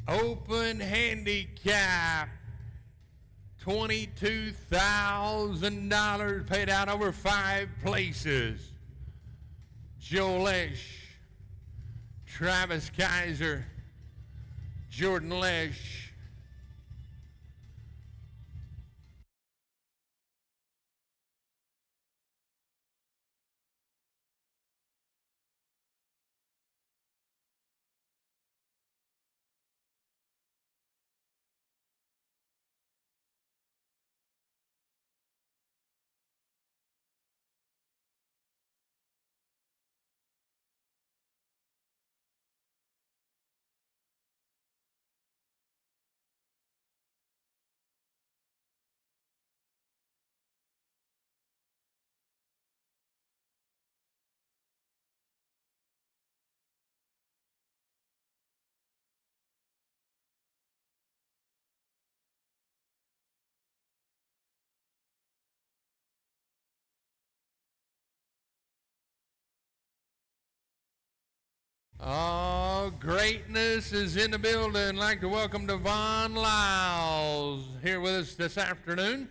Open handicap, $22,000 paid out over 5 places. Joe Lesh, Travis Kaiser, Jordan Lesh. Oh, greatness is in the building. I'd like to welcome Devon Lyles here with us this afternoon.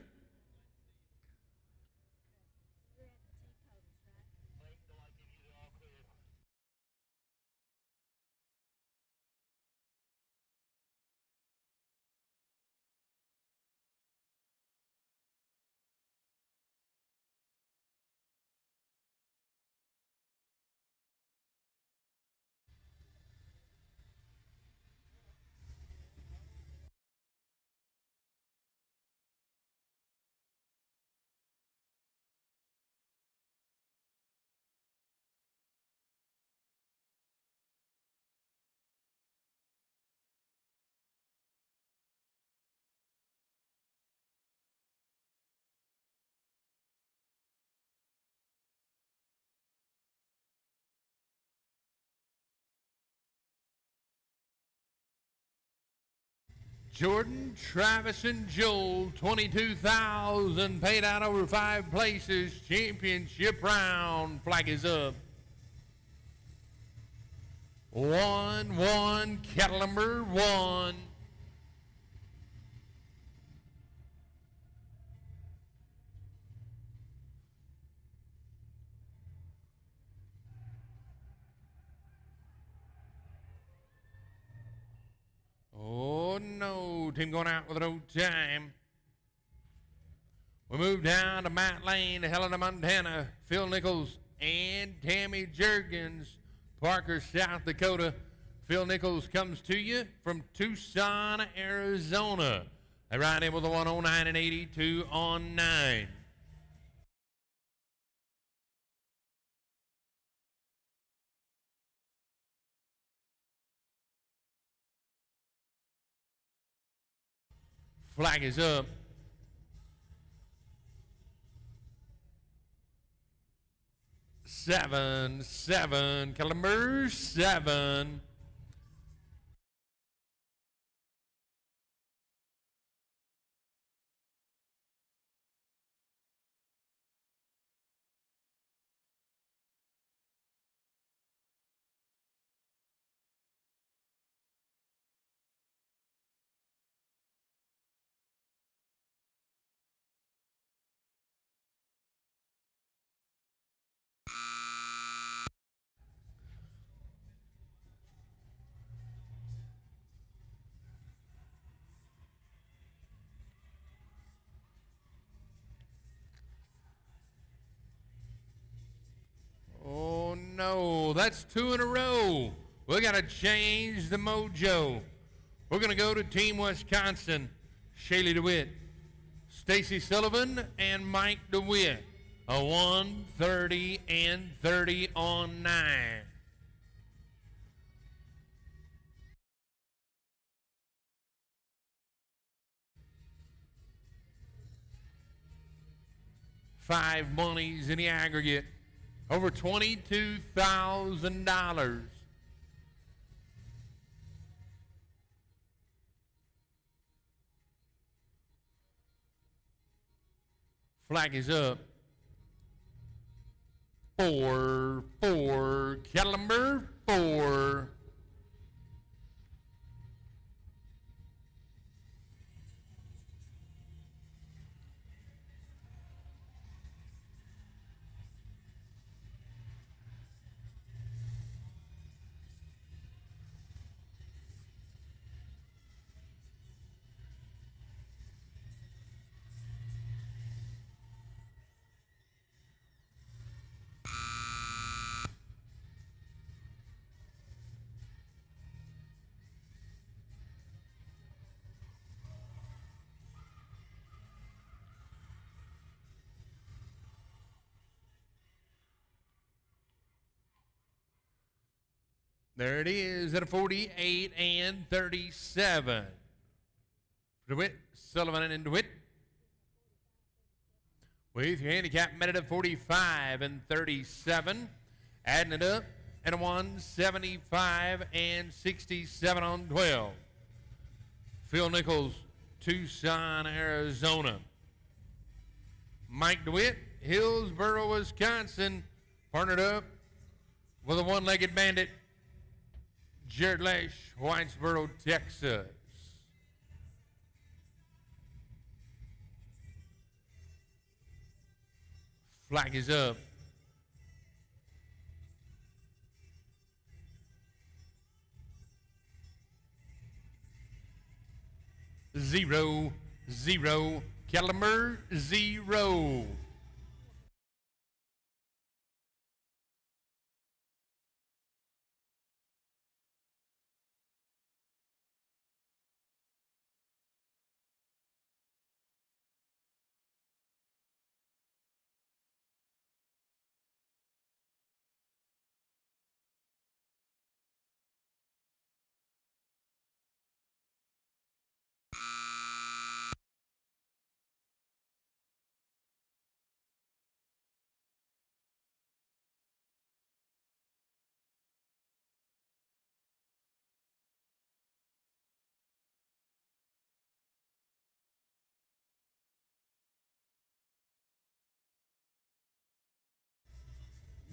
Jordan, Travis, and Joel, $22,000 paid out over 5 places. Championship round. Flag is up. 1-1, cattle number 1. Oh, no. Team going out with an old time. We move down to Matt Lane, Helena, Montana. Phil Nichols and Tammy Juergens, Parker, South Dakota. Phil Nichols comes to you from Tucson, Arizona. They ride in with a 109 and 82 on 9. Flag is up. Seven, caliber 7. Oh no, that's 2 in a row. We got to change the mojo. We're going to go to Team Wisconsin. Shaylee DeWitt, Stacy Sullivan, and Mike DeWitt. A 130 and 30 on 9. Five monies in the aggregate. Over $22,000. Flag is up. 4, caliber 4. There it is at a 48 and 37. DeWitt, Sullivan, and DeWitt. With your handicap met at 45 and 37. Adding it up at a 175 and 67 on 12. Phil Nichols, Tucson, Arizona. Mike DeWitt, Hillsboro, Wisconsin. Partnered up with a one-legged bandit, Jared Lesh, Whitesboro, Texas. Flag is up. Zero, caliber 0.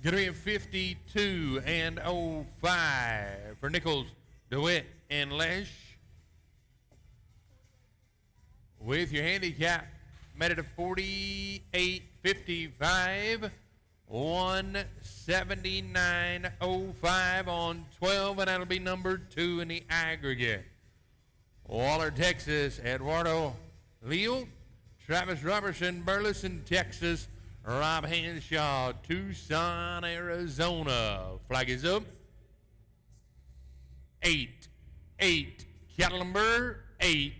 Going to be a 52 and 05 for Nichols, DeWitt, and Lesh. With your handicap, met at a 48.55, 179.05 on 12, and that'll be number 2 in the aggregate. Waller, Texas, Eduardo Leal, Travis Robertson, Burleson, Texas, Rob Hanshaw, Tucson, Arizona. Flag is up. 8, caliber 8.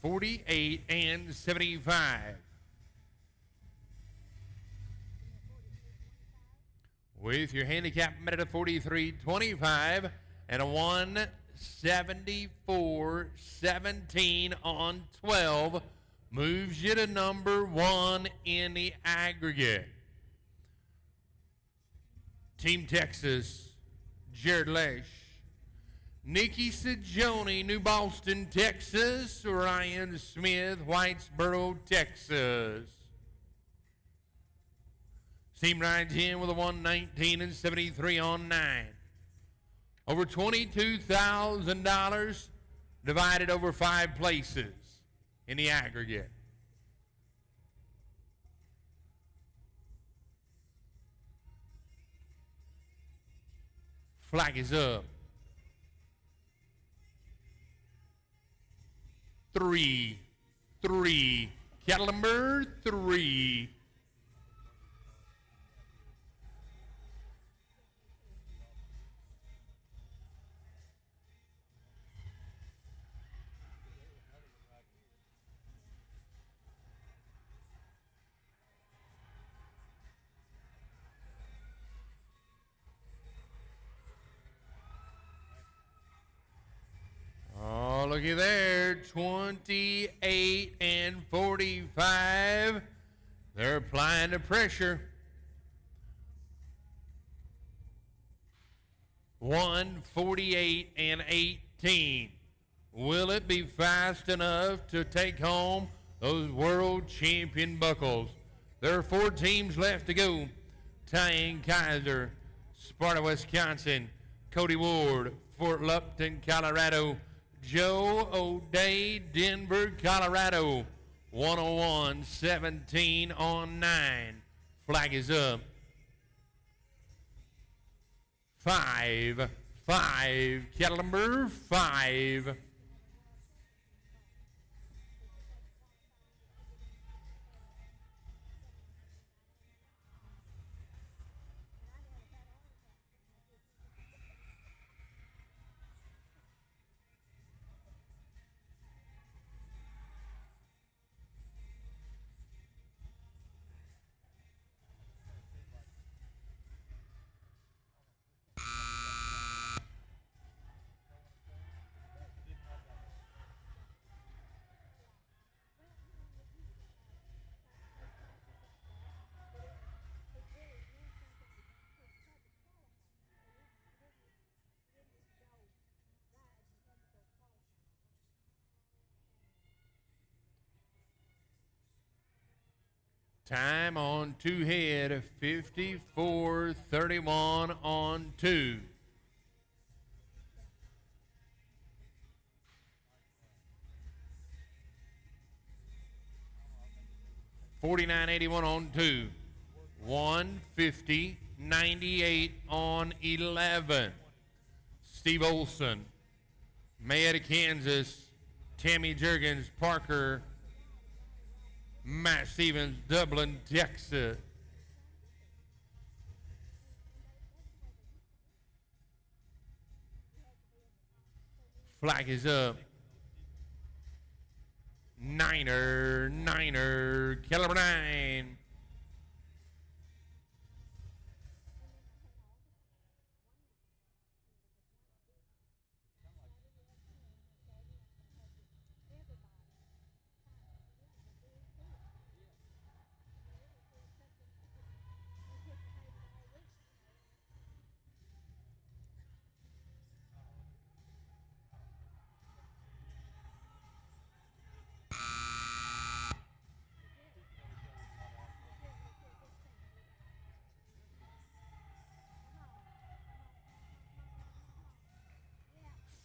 48 and 75. With your handicap met at 43.25 and a 174.17 on 12 moves you to number 1 in the aggregate. Team Texas, Jared Lesh. Nikki Sajoni, New Boston, Texas. Ryan Smith, Whitesboro, Texas. Team rides in with a 119 and 73 on 9. Over $22,000 divided over 5 places in the aggregate. Flag is up. 3, cattle number 3. Oh, looky there, 28 and 45. They're applying the pressure. 148 and 18. Will it be fast enough to take home those world champion buckles? There are 4 teams left to go. Tyne Kaiser, Sparta, Wisconsin. Cody Ward, Fort Lupton, Colorado. Joe O'Day, Denver, Colorado. 101.17 on 9. Flag is up. 5, cattle number 5. Time on 2 head, 54.31 on 2. $49.81 on 2. 150.98 on 11. Steve Olson, Mayetta, Kansas. Tammy Jurgens, Parker. Matt Stevens, Dublin, Texas. Flag is up. Niner, caliber 9.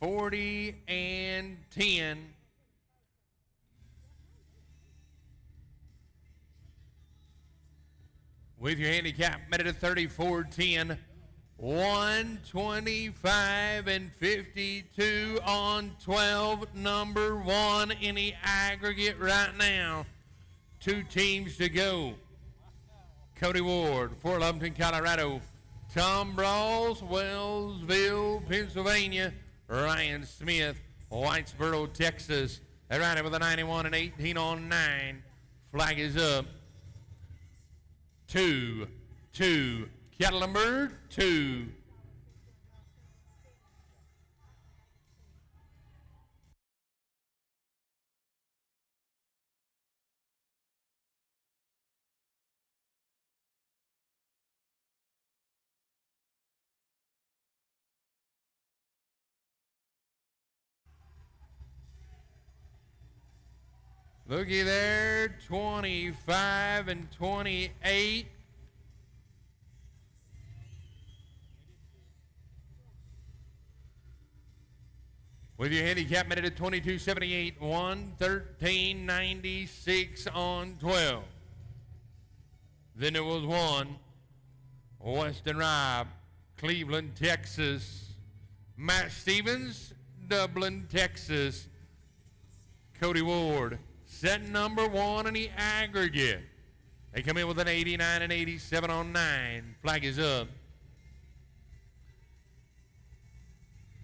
$40 and 10. With your handicap met at 34.10. 125 and 52 on 12. Number 1 in the aggregate right now. 2 teams to go. Cody Ward, Fort Lupton, Colorado. Tom Brawls, Wellsville, Pennsylvania. Ryan Smith, Whitesboro, Texas. They ran it with a 91 and 18 on 9. Flag is up. 2, 2. Cattle number 2. Looky there, 25 and 28. With your handicap minute at 22.78, 113.96 on 12. Then there was one, Weston Ribe, Cleveland, Texas. Matt Stevens, Dublin, Texas. Cody Ward, set number 1 in the aggregate. They come in with an 89 and 87 on 9. Flag is up.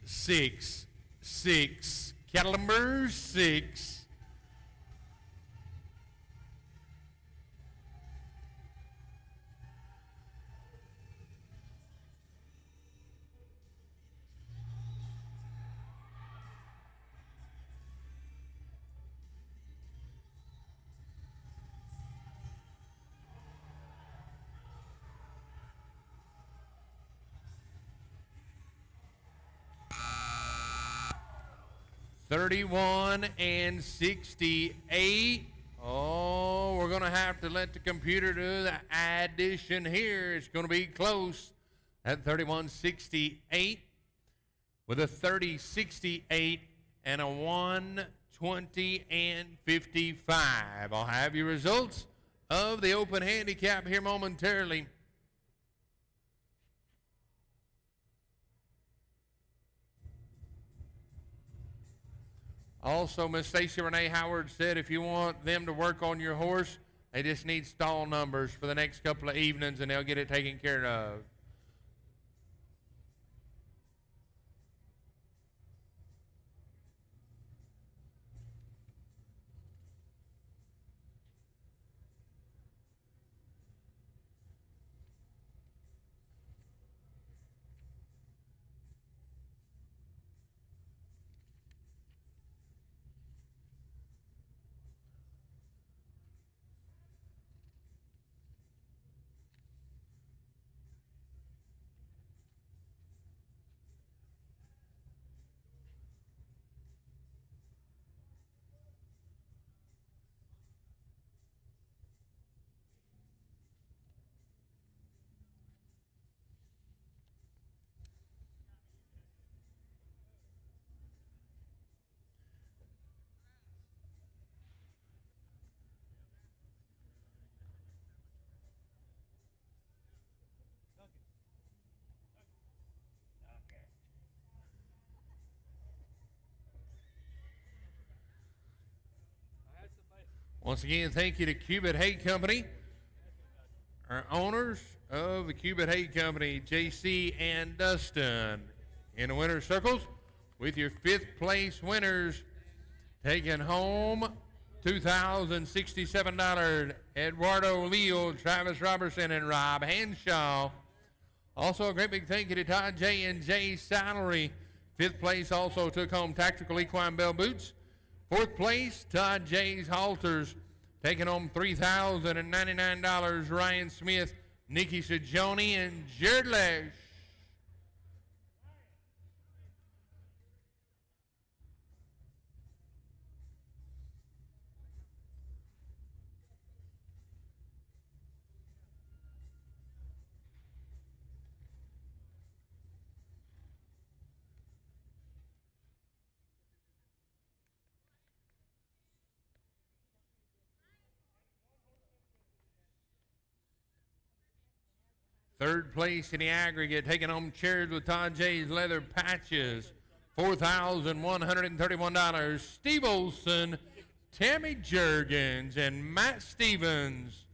6, 6. Cattle number 6. $31 and $68. Oh, we're going to have to let the computer do the addition here. It's going to be close at $31.68 with a $30.68 and a $120 and $55. I'll have your results of the open handicap here momentarily. Also, Miss Stacy Renee Howard said if you want them to work on your horse, they just need stall numbers for the next couple of evenings and they'll get it taken care of. Once again, thank you to Cubit Hay Company, our owners of the Cubit Hay Company, JC and Dustin. In the winner's circles, with your 5th place winners, taking home $2,067, Eduardo Leo, Travis Robertson, and Rob Hanshaw. Also, a great big thank you to Todd J. and Jay Salary. 5th place also took home Tactical Equine Bell Boots. 4th place, Todd J's Halters, taking home $3,099. Ryan Smith, Nikki Sajoni, and Jared Lesh. Third place in the aggregate, taking home chairs with Todd J's Leather Patches, $4,131. Steve Olson, Tammy Jurgens, and Matt Stevens.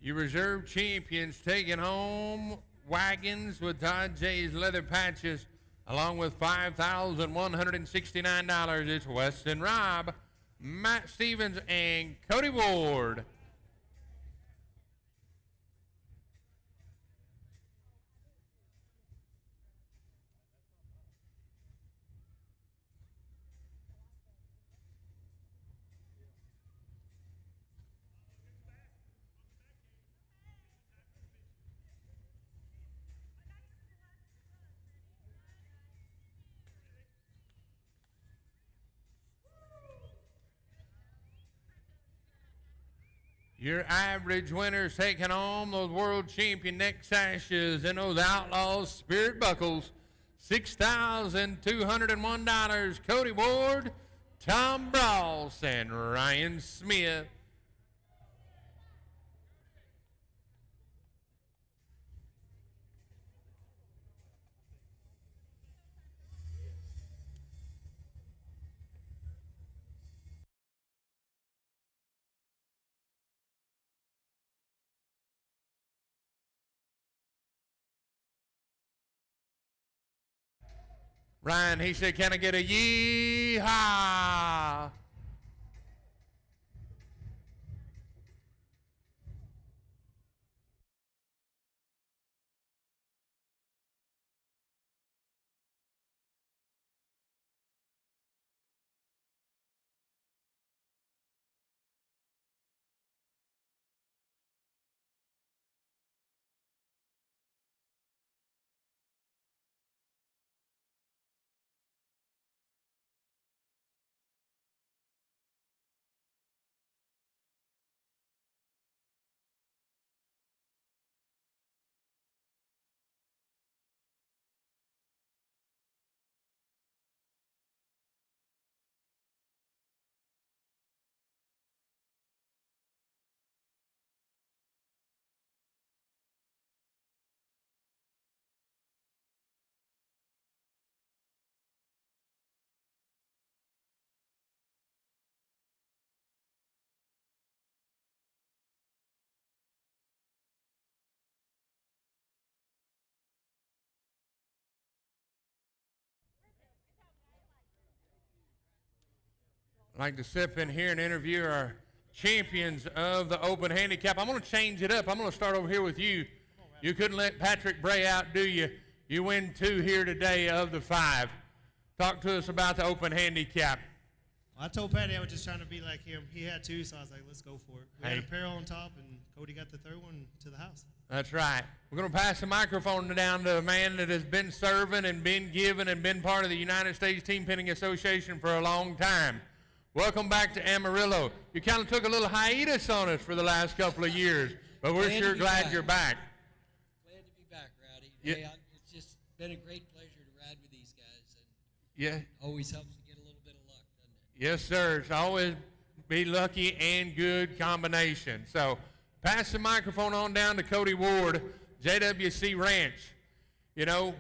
Your reserve champions taking home wagons with Todd J's leather patches, along with $5,169. It's Weston Robb, Matt Stevens, and Cody Ward. Your average winners taking home those world champion neck sashes and those Outlaws spirit buckles. $6,201. Cody Ward, Tom Brawls, and Ryan Smith. Ryan, he said, can I get a yee-haw? I'd like to step in here and interview our champions of the Open Handicap. I'm going to change it up. I'm going to start over here with you. You couldn't let Patrick Bray outdo you. You win 2 here today of the 5. Talk to us about the Open Handicap. I told Patty I was just trying to be like him. He had 2, so I was like, let's go for it. We had a pair on top, and Cody got the 3rd one to the house. That's right. We're going to pass the microphone down to a man that has been serving and been giving and been part of the United States Team Pinning Association for a long time. Welcome back to Amarillo. You kind of took a little hiatus on us for the last couple of years, but we're sure glad you're back. Glad to be back, Rowdy. Yeah. Hey, it's just been a great pleasure to ride with these guys, and Yeah. always helps to get a little bit of luck, doesn't it? Yes, sir. It's always be lucky and good combination. So pass the microphone on down to Cody Ward, JWC Ranch. You know,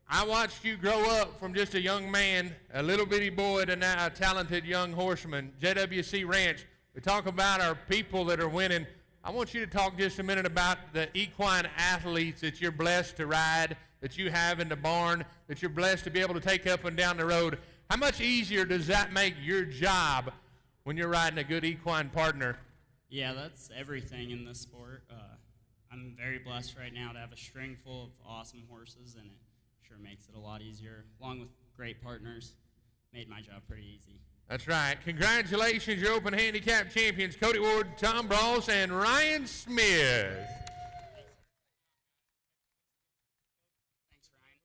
I watched you grow up from just a young man, a little bitty boy, to now a talented young horseman. JWC Ranch, we talk about our people that are winning. I want you to talk just a minute about the equine athletes that you're blessed to ride, that you have in the barn, that you're blessed to be able to take up and down the road. How much easier does that make your job when you're riding a good equine partner? Yeah, that's everything in this sport. I'm very blessed right now to have a string full of awesome horses, and it sure makes it a lot easier, along with great partners. Made my job pretty easy. That's right. Congratulations, your Open Handicap champions, Cody Ward, Tom Brawls, and Ryan Smith. Thanks, Ryan.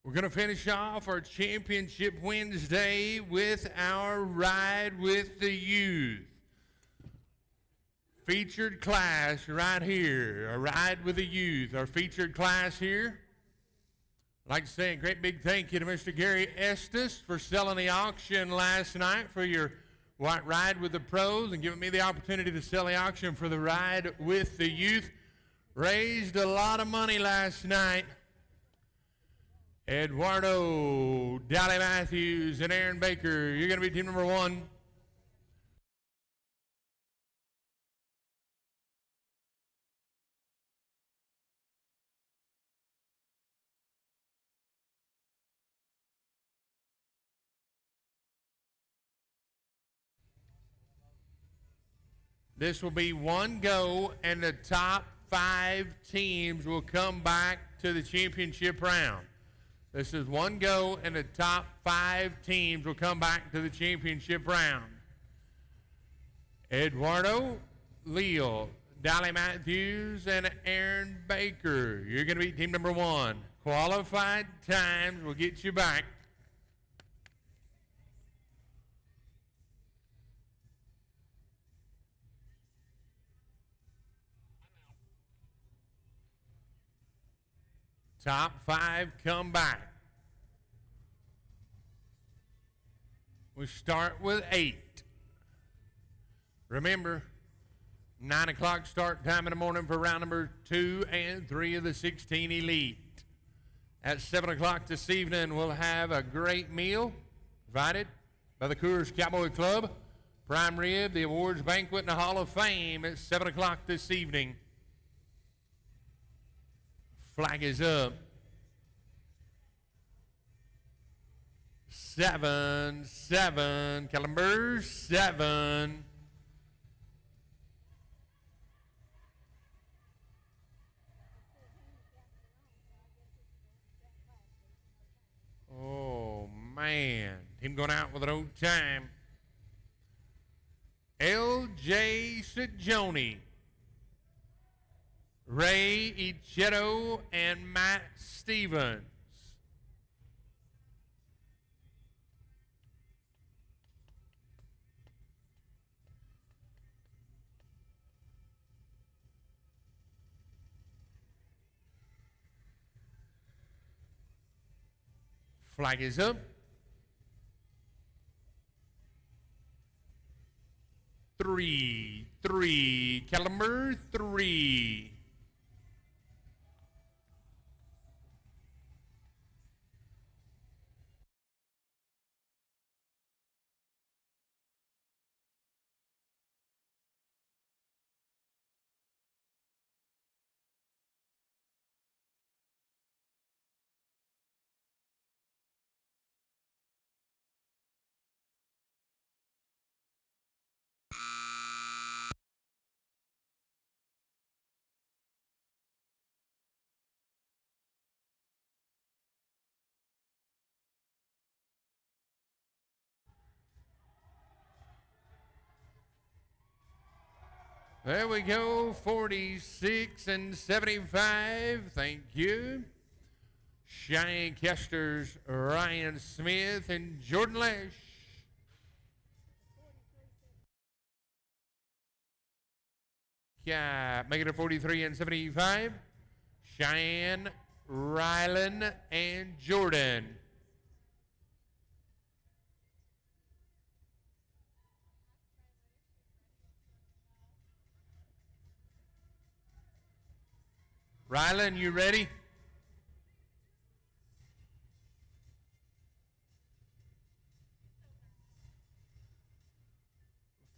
We're going to finish off our Championship Wednesday with our Ride with the Youth. Featured class right here, a Ride with the Youth, our featured class here. I'd like to say a great big thank you to Mr. Gary Estes for selling the auction last night for your White Ride with the Pros and giving me the opportunity to sell the auction for the Ride with the Youth. Raised a lot of money last night. Eduardo, Dolly Matthews, and Aaron Baker, you're going to be team number 1. This will be one go, and the top 5 teams will come back to the championship round. This is one go, and the top 5 teams will come back to the championship round. Eduardo, Leal, Dolly Matthews, and Aaron Baker. You're going to be team number 1. Qualified times will get you back. Top 5 come back. We start with 8. Remember, 9 o'clock start time in the morning for round number 2 and 3 of the 16 Elite. At 7 o'clock this evening, we'll have a great meal provided by the Coors Cowboy Club. Prime Rib, the awards banquet, and the Hall of Fame at 7 o'clock this evening. Flag is up. 7, 7, caliber 7. Oh, man. Team going out with an old time. L.J. Sajoni, Ray Ichetto, and Matt Stevens. Flag is up. 3, 3, caliber 3. There we go, 46 and 75. Thank you. Cheyenne Kester's Ryan Smith and Jordan Lesh. Yeah, make it a 43 and 75. Cheyenne, Rylan, and Jordan. Rylan, you ready?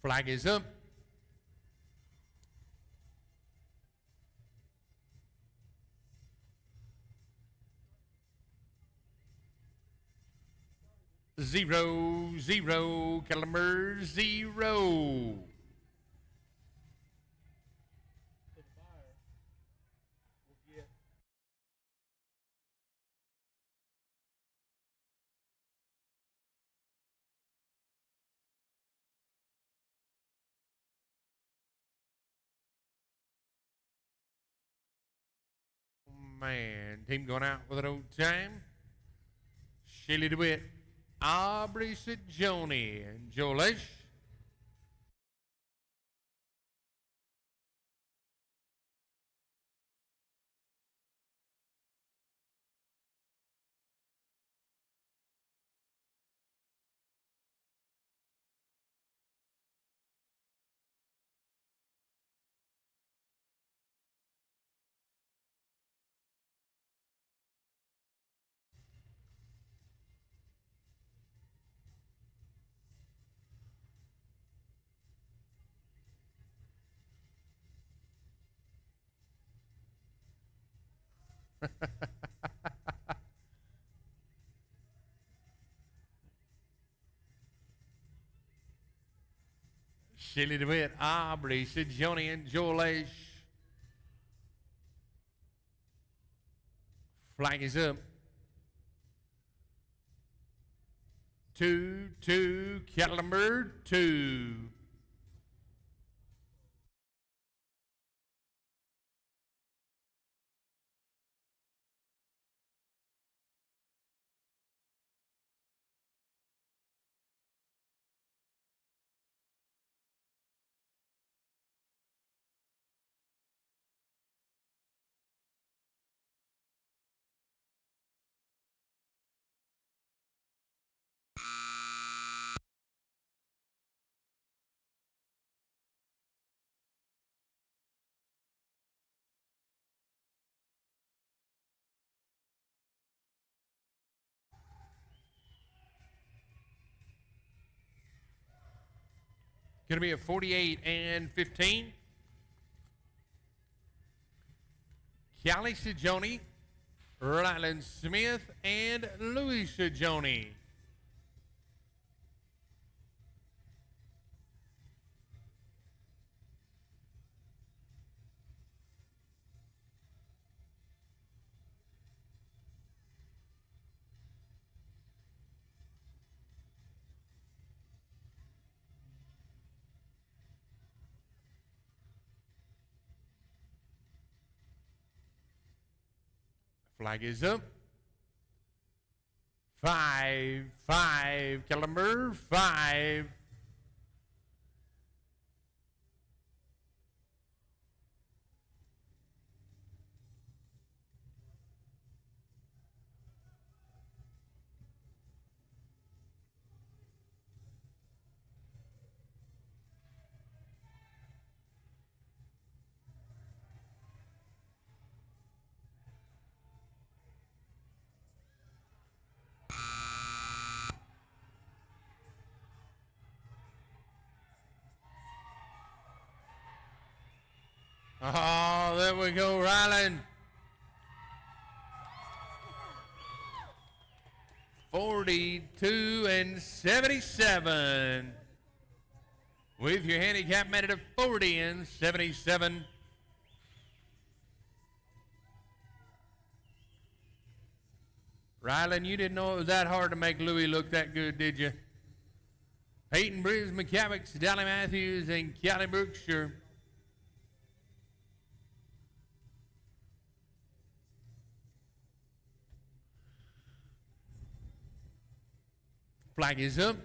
Flag is up. Zero, zero, caliber 0. Man, team going out with an old time. Shelley DeWitt, Aubrey Sajoni, and Jolesh. Shelley DeWitt, Aubrey Sajoni, and Jolesh. Flag is up. 2-2, cattle number 2. Going to be a 48 and 15. Callie Sajoni, Ryland Smith, and Louis Sajoni. Flag is up. 5, cattle number 5. Oh, there we go, Ryland. 42 and 77. With your handicap made it a 40 and 77. Ryland, you didn't know it was that hard to make Louis look that good, did you? Peyton Briggs, McCavics, Dolly Matthews, and Kelly Brookshire. Flag is up.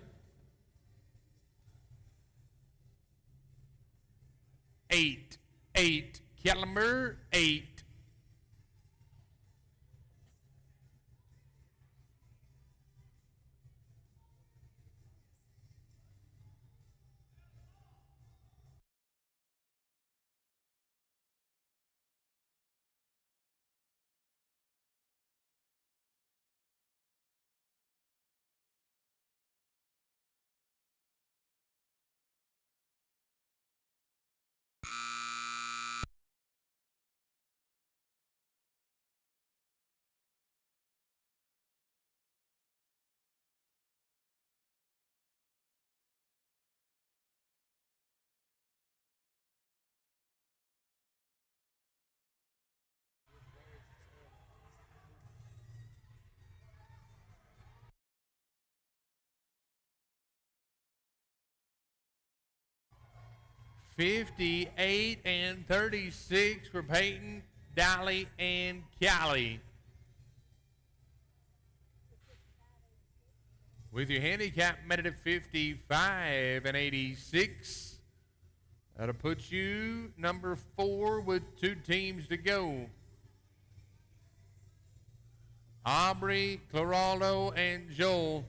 8, cattle number 8. $58 and 36 for Peyton, Dolly, and Callie. with your handicap met at 55 and 86. That'll put you number 4 with 2 teams to go. Aubrey, Claraldo, and Joel.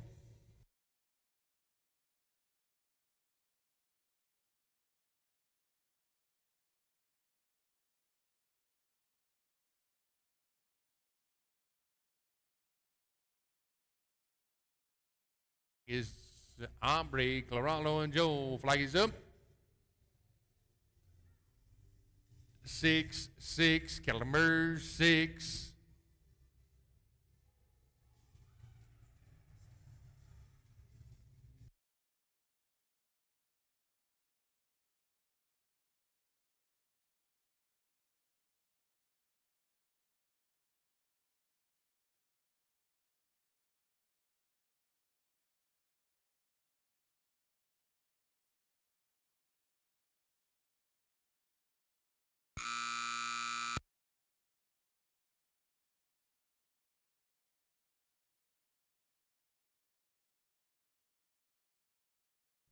Is Aubrey, Claraldo, and Joel. Flag is up. 6-6, Calamers 6.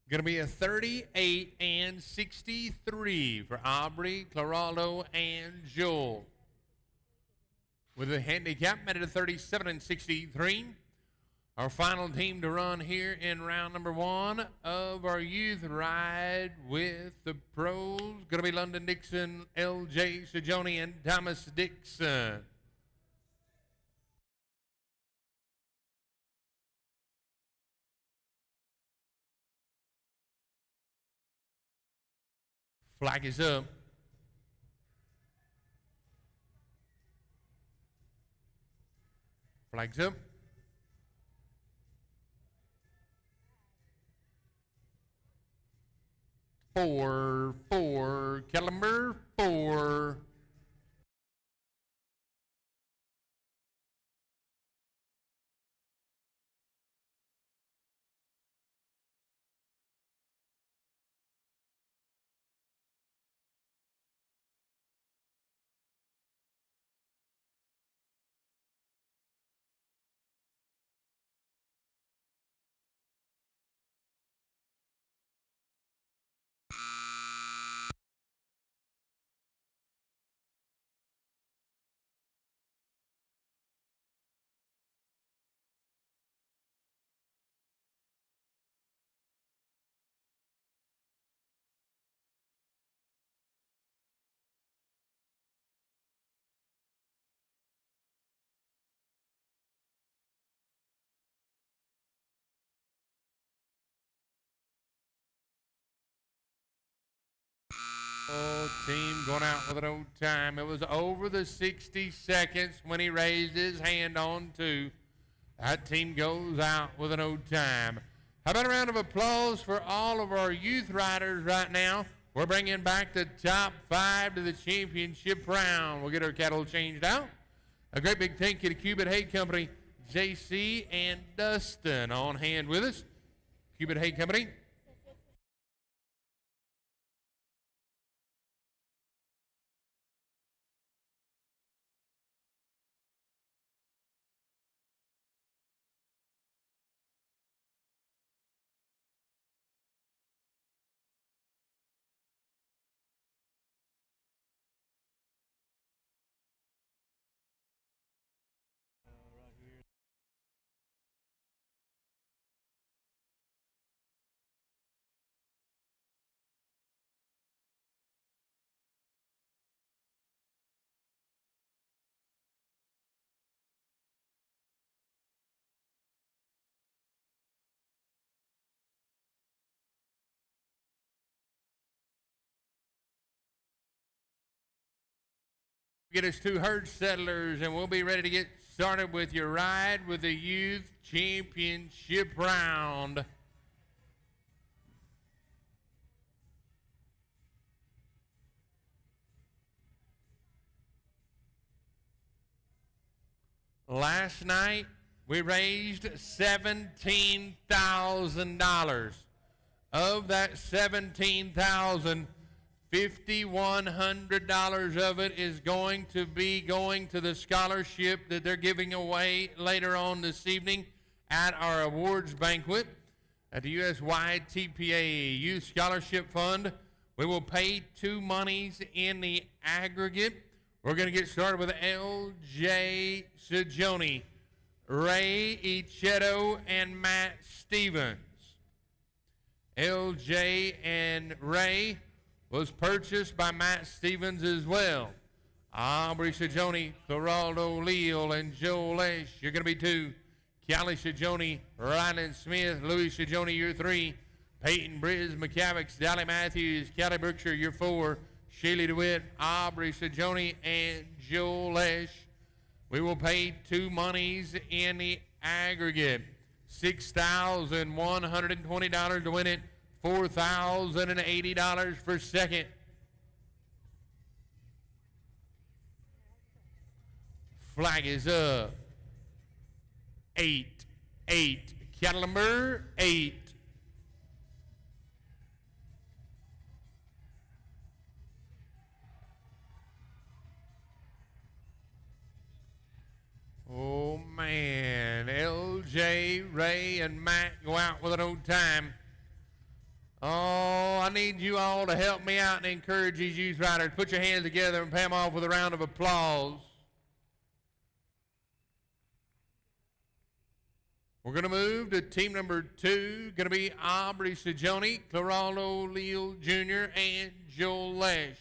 Going to be a 38 and 63 for Aubrey, Claraldo, and Joel. With a handicap met at 37 and 63. Our final team to run here in round number 1 of our youth ride with the pros. Going to be London Dixon, L.J. Sajoni, and Thomas Dixon. Flag is up. Flag's up. Four, Kellenberg, 4. Oh, team going out with an old time. It was over the 60 seconds when he raised his hand on 2. That team goes out with an old time. How about a round of applause for all of our youth riders right now? We're bringing back the top 5 to the championship round. We'll get our cattle changed out. A great big thank you to Cubit Hay Company, JC and Dustin on hand with us. Cubit Hay Company. Get us 2 herd settlers, and we'll be ready to get started with your ride with the Youth Championship round. Last night, we raised $17,000. Of that $17,000, $5,100 of it is going to be going to the scholarship that they're giving away later on this evening at our awards banquet at the USTPA Youth Scholarship Fund. We will pay two monies in the aggregate. We're going to get started with L.J. Sajoni, Ray Ichetto, and Matt Stevens. L.J. and Ray was purchased by Matt Stevens as well. Aubrey Sajoni, Thoraldo Leal, and Joe Lesh, you're going to be two. Callie Sajoni, Ryland Smith, Louis Sajoni, you're three. Peyton Briz McCavick, Dally Matthews, Callie Brookshire, you're four. Shaylee DeWitt, Aubrey Sajoni, and Joe Lesh. We will pay two monies in the aggregate. $6,120 to win it, $4,080 for second. Flag is up. 8, cattle number 8. Oh, man. L.J., Ray, and Matt go out with an old time. Oh, I need you all to help me out and encourage these youth riders. Put your hands together and pay them off with a round of applause. We're going to move to team number 2. Going to be Aubrey Sajoni, Claraldo Leal Jr., and Joel Lesh.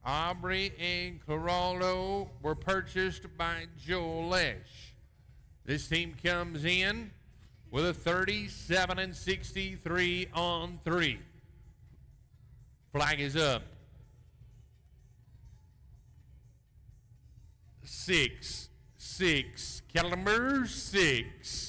Aubrey and Claraldo were purchased by Joel Lesh. This team comes in with a 37-63 on 3. Flag is up. 6, cattle number 6.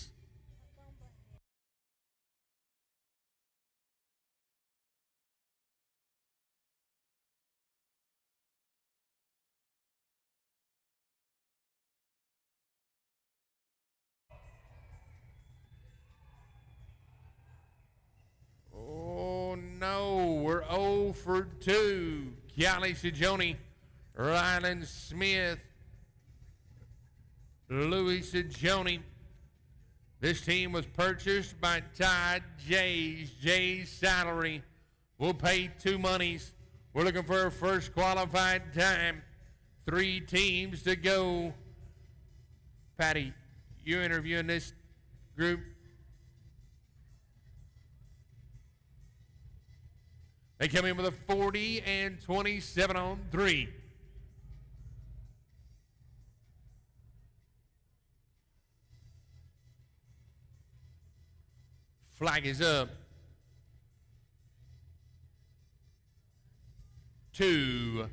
Oh, no, we're 0 for 2. Callie Sajoni, Ryland Smith, Louis Sajoni. This team was purchased by Todd Jay's. Jay's salary will pay two monies. We're looking for a first qualified time. 3 teams to go. Patty, you're interviewing this group. They come in with a 40 and 27 on 3. Flag is up. 2,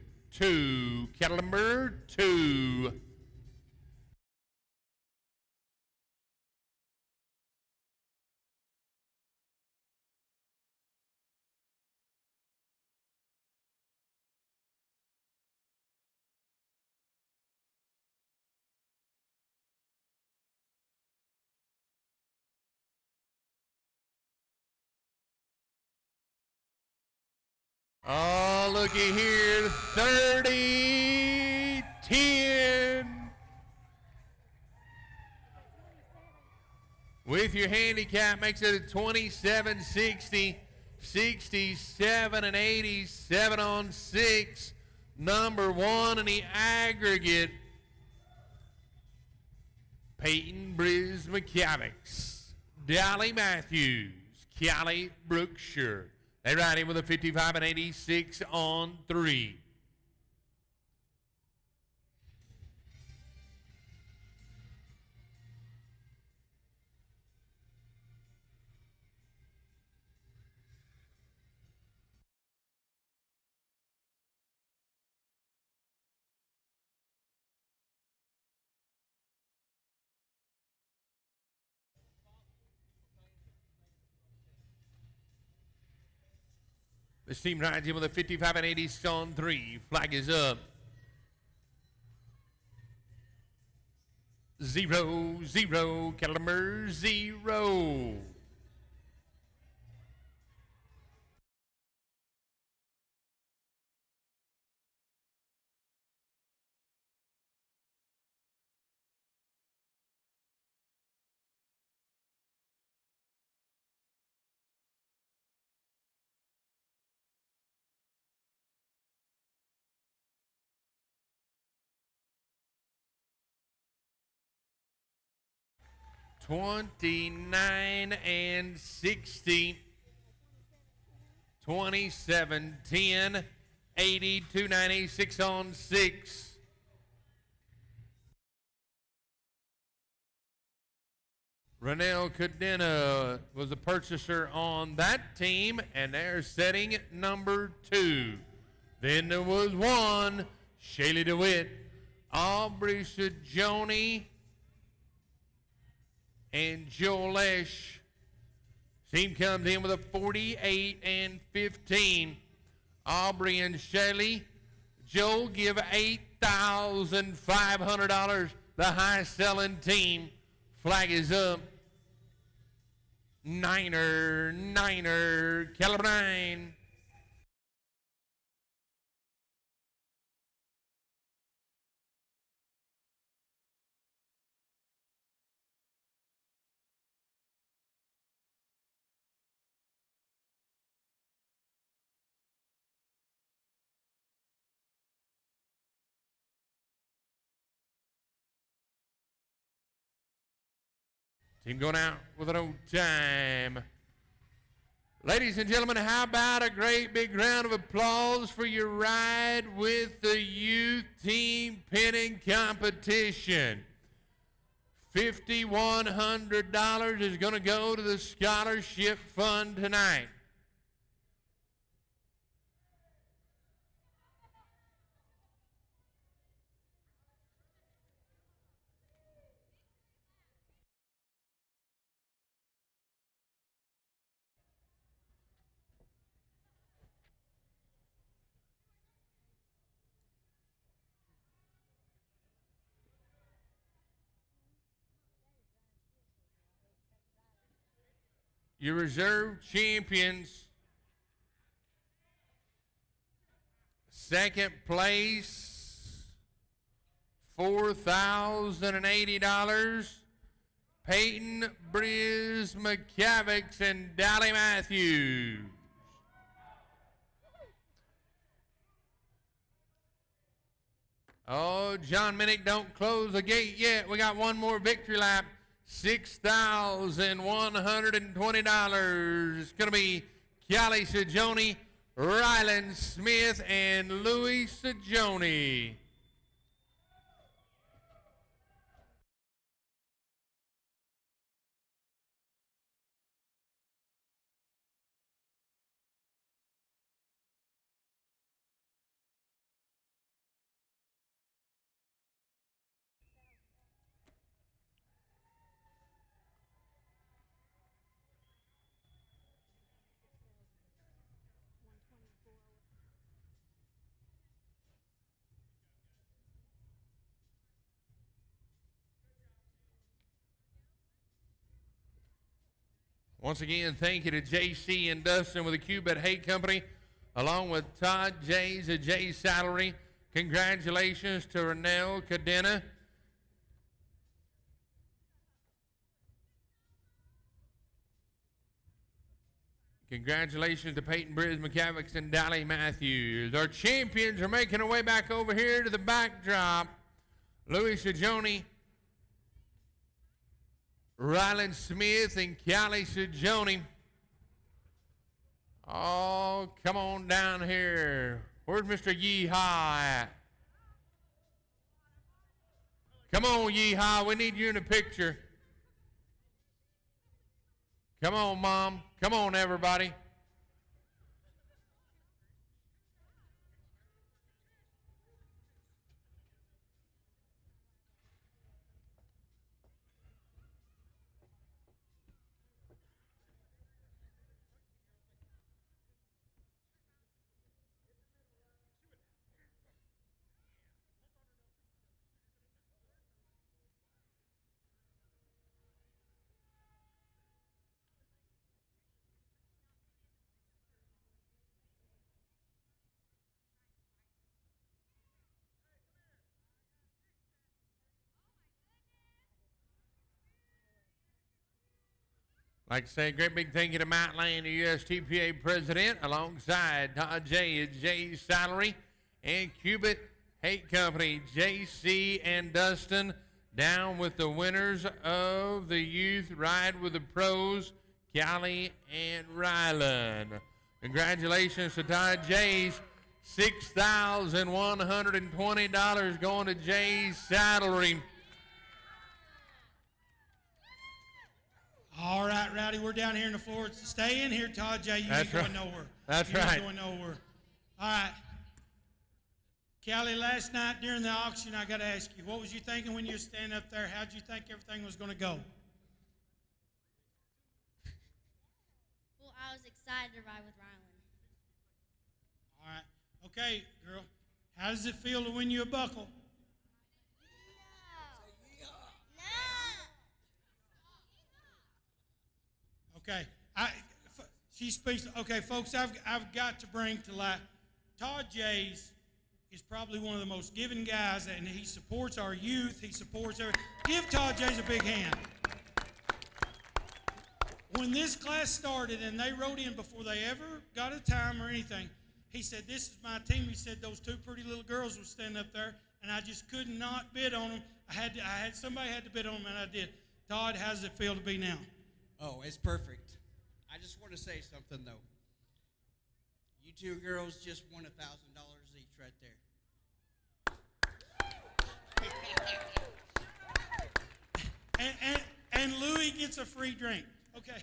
cattle number 2. Oh, looky here, 30-10. With your handicap makes it a 27-60, 67 and 87 on 6. Number 1 in the aggregate, Peyton Briz McCavick, Dally Matthews, Callie Brookshire. They ride in with a 55 and 86 on 3. This team rides in with a 55 and 80 on 3. Flag is up. 0, cattle number 0. 29 and 60. 27, 10, 80, 296 on 6. Renell Cadena was the purchaser on that team, and they're setting number 2. Then there was 1, Shaylee DeWitt, Aubrey Sajoni, and Joel Lesh. Team comes in with a 48 and 15. Aubrey and Shaylee. Joel give $8,500. The highest selling team. Flag is up. Niner, caliber 9. Team going out with an overtime. Ladies and gentlemen, how about a great big round of applause for your ride with the youth team pinning competition. $5,100 is going to go to the scholarship fund tonight. Your reserve champions, second place, $4,080. Peyton Briz McCavics and Dally Matthews. Oh, John Minnick, don't close the gate yet. We got one more victory lap. $6,120. It's going to be Callie Sajoni, Rylan Smith, and Louis Sajoni. Once again, thank you to JC and Dustin with the Cubit Hay Company, along with Todd Jays of Jay's Salary. Congratulations to Renell Cadena. Congratulations to Peyton Briz McCavics and Dally Matthews. Our champions are making their way back over here to the backdrop. Louis Sajoni, Rylan Smith, and Callie Sajoni. Oh, come on down here. Where's Mr. Yeehaw at? Come on, Yeehaw. We need you in the picture. Come on, Mom. Come on, everybody. Like to say a great big thank you to Matt Lane, the USTPA president, alongside Todd J at Jay's Salary, and Cubit Hate Company, JC and Dustin. down with the winners of the youth ride with the pros, Callie and Ryland. Congratulations to Todd Jays. $6,120 going to Jay's salary. All right, Rowdy, we're down here in the floor. Stay in here, Todd J. You ain't going nowhere. That's you right. Ain't going nowhere. All right. Callie, last night during the auction, I got to ask you, what was you thinking when you were standing up there? How did you think everything was going to go? Well, I was excited to ride with Ryland. All right. Okay, girl. How does it feel to win you a buckle? Okay, she speaks. Okay, folks, I've got to bring to light. Todd Jays is probably one of the most giving guys, and he supports our youth. He supports everything. Give Todd Jays a big hand. When this class started and they wrote in before they ever got a time or anything, he said, "This is my team." He said those two pretty little girls were standing up there, and I just could not bid on them. Somebody had to bid on them, and I did. Todd, how does it feel to be now? Oh, it's perfect. I just want to say something, though. You two girls just won $1,000 each right there. And Louie gets a free drink. Okay.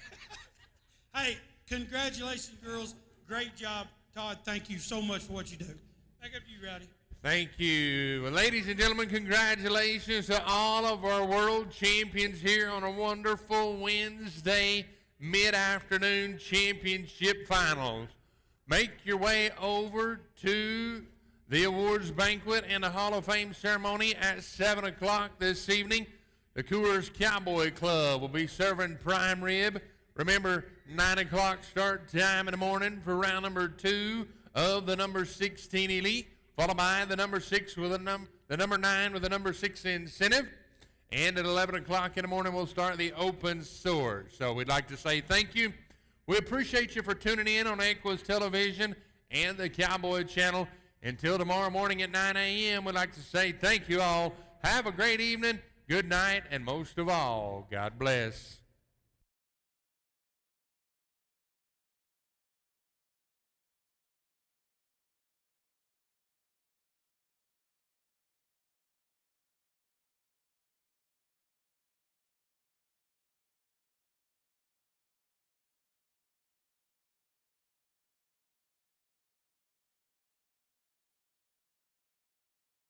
Hey, congratulations, girls. Great job. Todd, thank you so much for what you do. Back up to you, Rowdy. Thank you. Well, ladies and gentlemen, congratulations to all of our world champions here on a wonderful Wednesday mid-afternoon championship finals. Make your way over to the awards banquet and the Hall of Fame ceremony at 7 o'clock this evening. The Coors Cowboy Club will be serving prime rib. Remember, 9 o'clock start time in the morning for round number 2 of the number 16 Elite, followed by the number 6 with the number 9 with the number 6 incentive. And at 11 o'clock in the morning, we'll start the open sword. So we'd like to say thank you. We appreciate you for tuning in on Equus Television and the Cowboy Channel. Until tomorrow morning at 9 a.m., we'd like to say thank you all. Have a great evening, good night, and most of all, God bless.